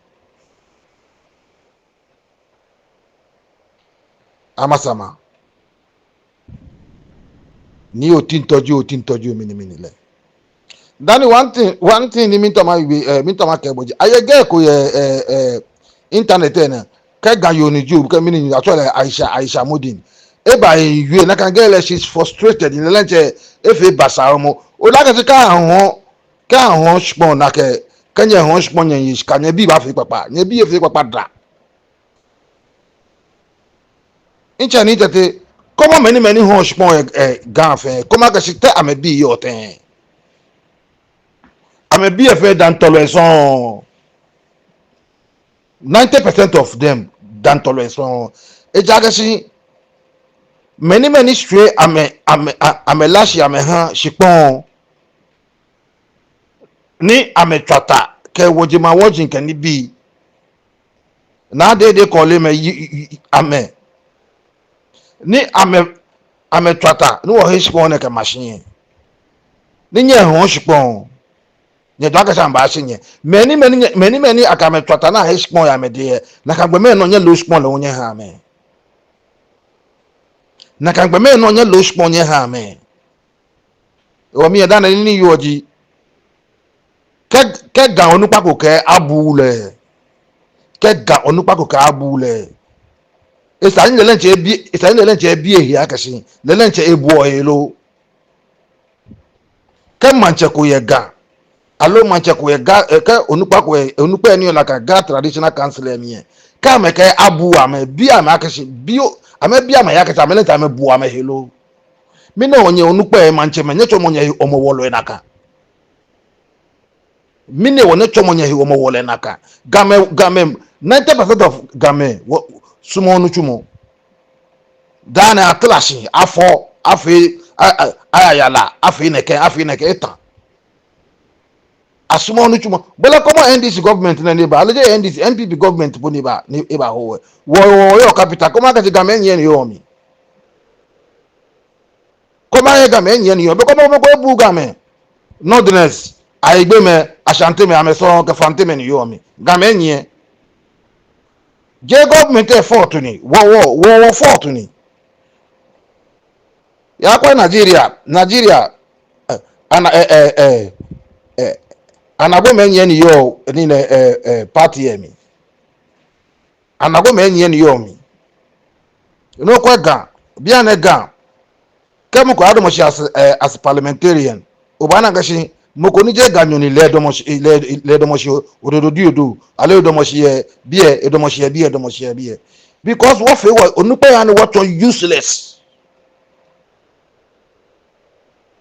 amasama ni o tin toju mini le Danny, one thing ni mintoma keboji ayege ko ye internet na ka ga yo ni ju ka mini actually Aisha Modin e ba yue na kan girl she's frustrated in the lunch efe basa mo o la ka hon spon na ke kanye hon spon yen yi ka nye bi ba fi papa nye bi e fi papa da incha ni tete comment many hon spon gan fe comment que c'était ame bi yo ten ame bi e fe dan toleson 90% of them dan toleson e jagasi many stray ame lashi ame han shipon ni ame twata ke wojima wojin ke ni bi na de call me ame ni ame twata ni wo hishpon ke machine ni nye hon shipon nye dwa ka shamba ashinye many akame twata na hishpon ya me de na kagbe me no nye low shipon le onye ha me na kagbe me no nye low shipon nye ha me o mi da na ni yoji ke ga onupako ke abule esani le lenche bi ehi akashi le lenche ebu ohelo ke manche ko ye ga alo manche ko ye ga ke onupako eni la ka ga traditional council emi ka me ke abu ame bi ame akashi bio ame bi ame yakashi ame lenche ame bu ame helo mi na onye onupako manche me nyecho monye omowolo enaka mine wone chomonye hi womo wole naka game 90% of game sumo nu chumo dana atlashi afo afi ayala afi neke eta asumo nu chumo bela komo NDC government na neba aleje NDC NPP government bo neba eba ho wo yo capital komo ka game nyen yo mi komo ye game nyen yo be komo mo ko bu game nordness aigbe me asante me ameso ke fante me ni yo mi game nye je government effort ni wo fort ni ya kwa Nigeria ana anago me nye ni yo ni party emi anago me nye ni yo mi no kwa ga bia na ga kemu ko ado mo shi as parliamentarian obana gashi moko ni je ganyo ni le domoshi ododo diodo ale domoshi bie edomoshi bie because what fe onupe ya ni what useless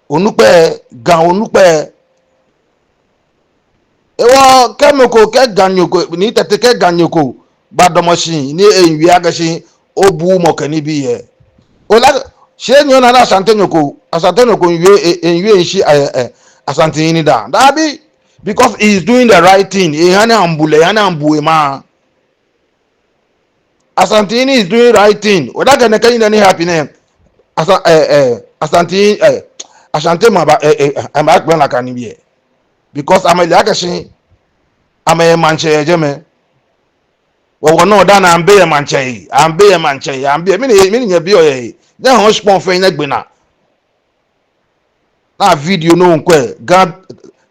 onupe ewo kemoko ke ganyo ko ni tete ke ganyo ko ba domoshi ni enwi agashi obu mo ke ni bie ola she nyo na asante nyoko enwi enshi asante ni da dabi because he is doing the right thing ehana ambule ma asante ni is doing right thing oda ga kan ni happy name asante ma ba am akpa la kan bi because ameli akashi amaye manche ejeme wo no da na ambe manche mini nya bi oye na ho spon fe na gbena na video no nkwe God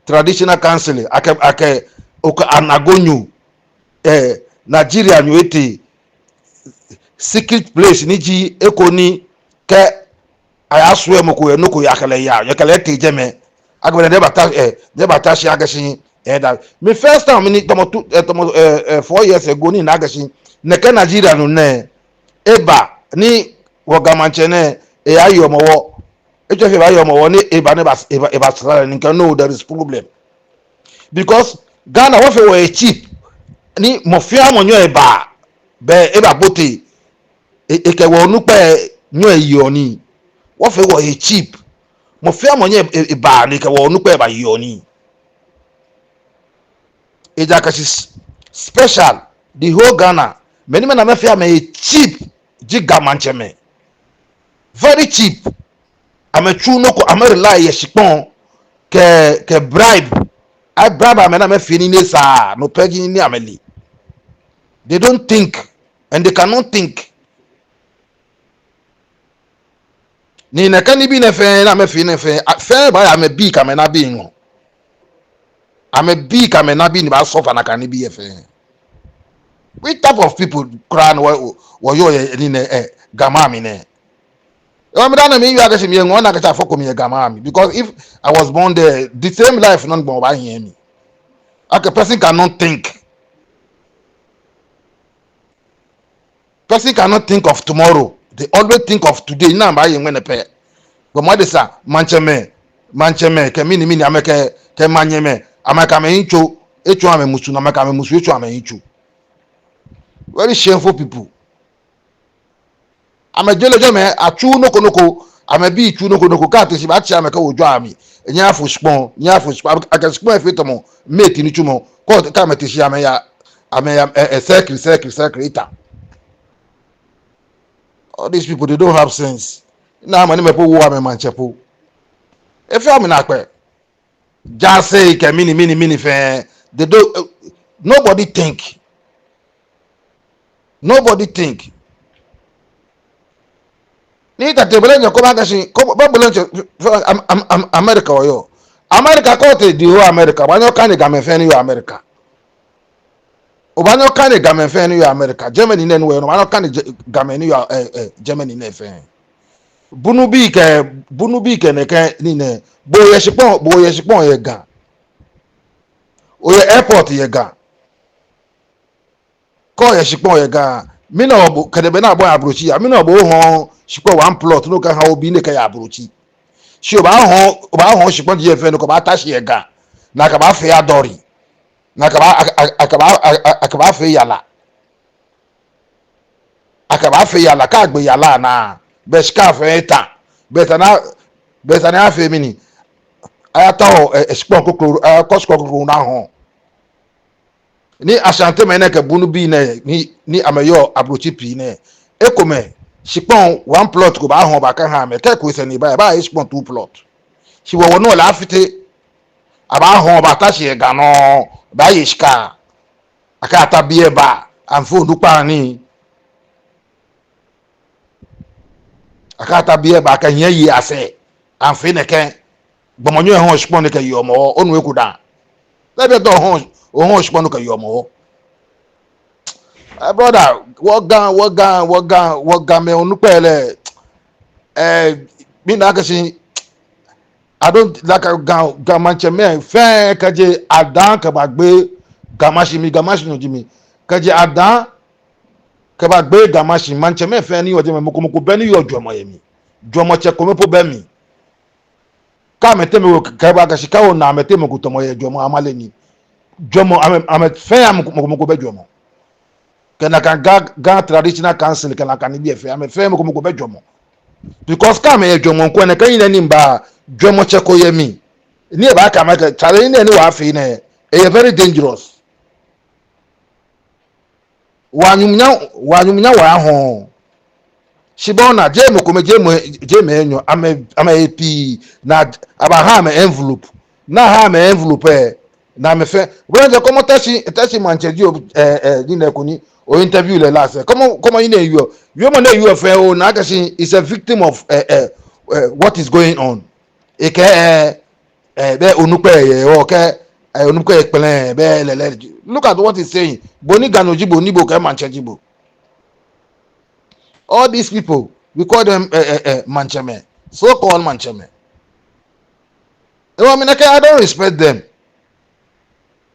traditional council ake anagonyu Nigeria nyo ete secret place ni ji ekoni ke ayaswe moko enoko yakale te jeme agbere de bata shi agashi that me first time me tomo 4 years ago ni nagashi ne ka Nigeria no ne eba ni wogamanche ne e ayo mowo ejo fe ba yo mowo ni eba ne ba eba sala ni can no there is problem because Ghana wo fe wo cheap ni mofia mo nyo eba be eba bote ke wo nu pe nyo eyo ni wo fe wo cheap mofia mo nyo eba ni ke wo nu pe eba yo ni Ejakashi special the whole Ghana many men amefia me cheap jiga mancheme very cheap amechu no ko amerela ye shipon ke bribe I bribe amena me fini ne sa no pegi ni ameli they don't think and they cannot think ni na kan bi na fe na me fini fe fe ba ya me bi ka me na bi no ame bi ka me na bi ni ba suffer na kan bi fe which type of people cry wo yo ni ne gama mi ne I mean, me you are getting me on I get for me gama mi because if I was born there the same life not born by hear me a person cannot think of tomorrow they always think of today now by when a pair but my say mancheme ke mini ameke ke manyeme amaka me incho echu ame musu na amaka me musu echu ame incho very shameful people I'm a jelejo me achu noko I'm bi chu noko ka te si ba chi ameka ojo ami nya fuspon aka spon efitomo mate ni chumo ko ka me te si ameya circle ita all these people they don't have sense na mani me po wo ame manchepo if you am na pe just say ke mini fe they don't nobody think ni tatebele nyo ko magashi ko babule nyo America oyo America ko te di ho America banyo kan ga me fe ni yo America o banyo kan ga me fe ni yo America Germany ne no banyo kan ga me ni yo Germany ne fe bunu bi ke ne ke ni ne bo ye shipon ye ga o ye airport ye ga ko ye shipon ye ga mi na obo kedebe na agbo abrochi ya mi na obo ho shipon one plot no ka ha obi ne ka ya abrochi shi oba ho shipon je fe no ko ba tashi ye ga na ka ba fe ya dori na ka ba akaba fe yala ka agbe yala na be ska fe ta beta na afe mini ayata o shipon kokoro kosko kokoro na ho ni asante mene ke bunu bi ne ni ameyo abrochi pi ne ekome shipon one plot ko ba ho ba ka ha me ke ko se ni ba shipon two plot shi wo no la afite aba ho ba ta shi ga no ba yishka aka ta bi ba anfo du pa ni aka ta bi ba ka nya yi ase anfe ne ke gbomonyo ho shipon ne ke yo mo onu eku da le be do ho shipon no ke yo mo brother what gan me onu pele mi na ka shi I don't like gan manche me fe ka je adan ka ba gbe gamashi no jimi ka je adan ka ba gbe gamashi manche me fe ni oje me mo be ni yo jomo ye mi jomo che ko me po be mi ka me te me ka ba ka shi ka o na me te me ko tomo ye jomo amale ni jomo ame fe am mo be jomo kena kan ga traditional council kena kan bi efe ame fe mo ko be jomo because ka me jomo nko na kan yin ni mba jomo cheko yemi ni e ba ka ma ka chale ni wa afi ne e very dangerous wanyumnya wa ho shibona je mo ko je me enyo ame epi na aba ha me envelope na me fe bro como tashi mancheji ni na kuni o interview le last como ina you mo na you fe o na kashi is a victim of what is going on eke be onupe ye o ke onupe pele be lele look at what he's saying boni ganojibo nibo ke manchejibo all these people we call them mancheme so called mancheme I mean I don't respect them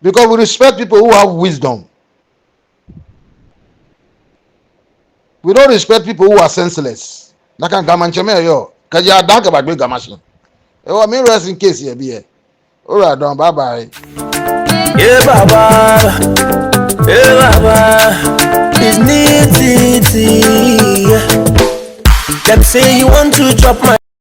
Because we respect people who have wisdom. We don't respect people who are senseless. Naka gamancheme yo. Kaja danka bagwe gamashin. I mean rest in case here be here. Alright, done. Bye bye. Yeah, Baba. Yeah, Baba. It's neat. Them say you want to chop my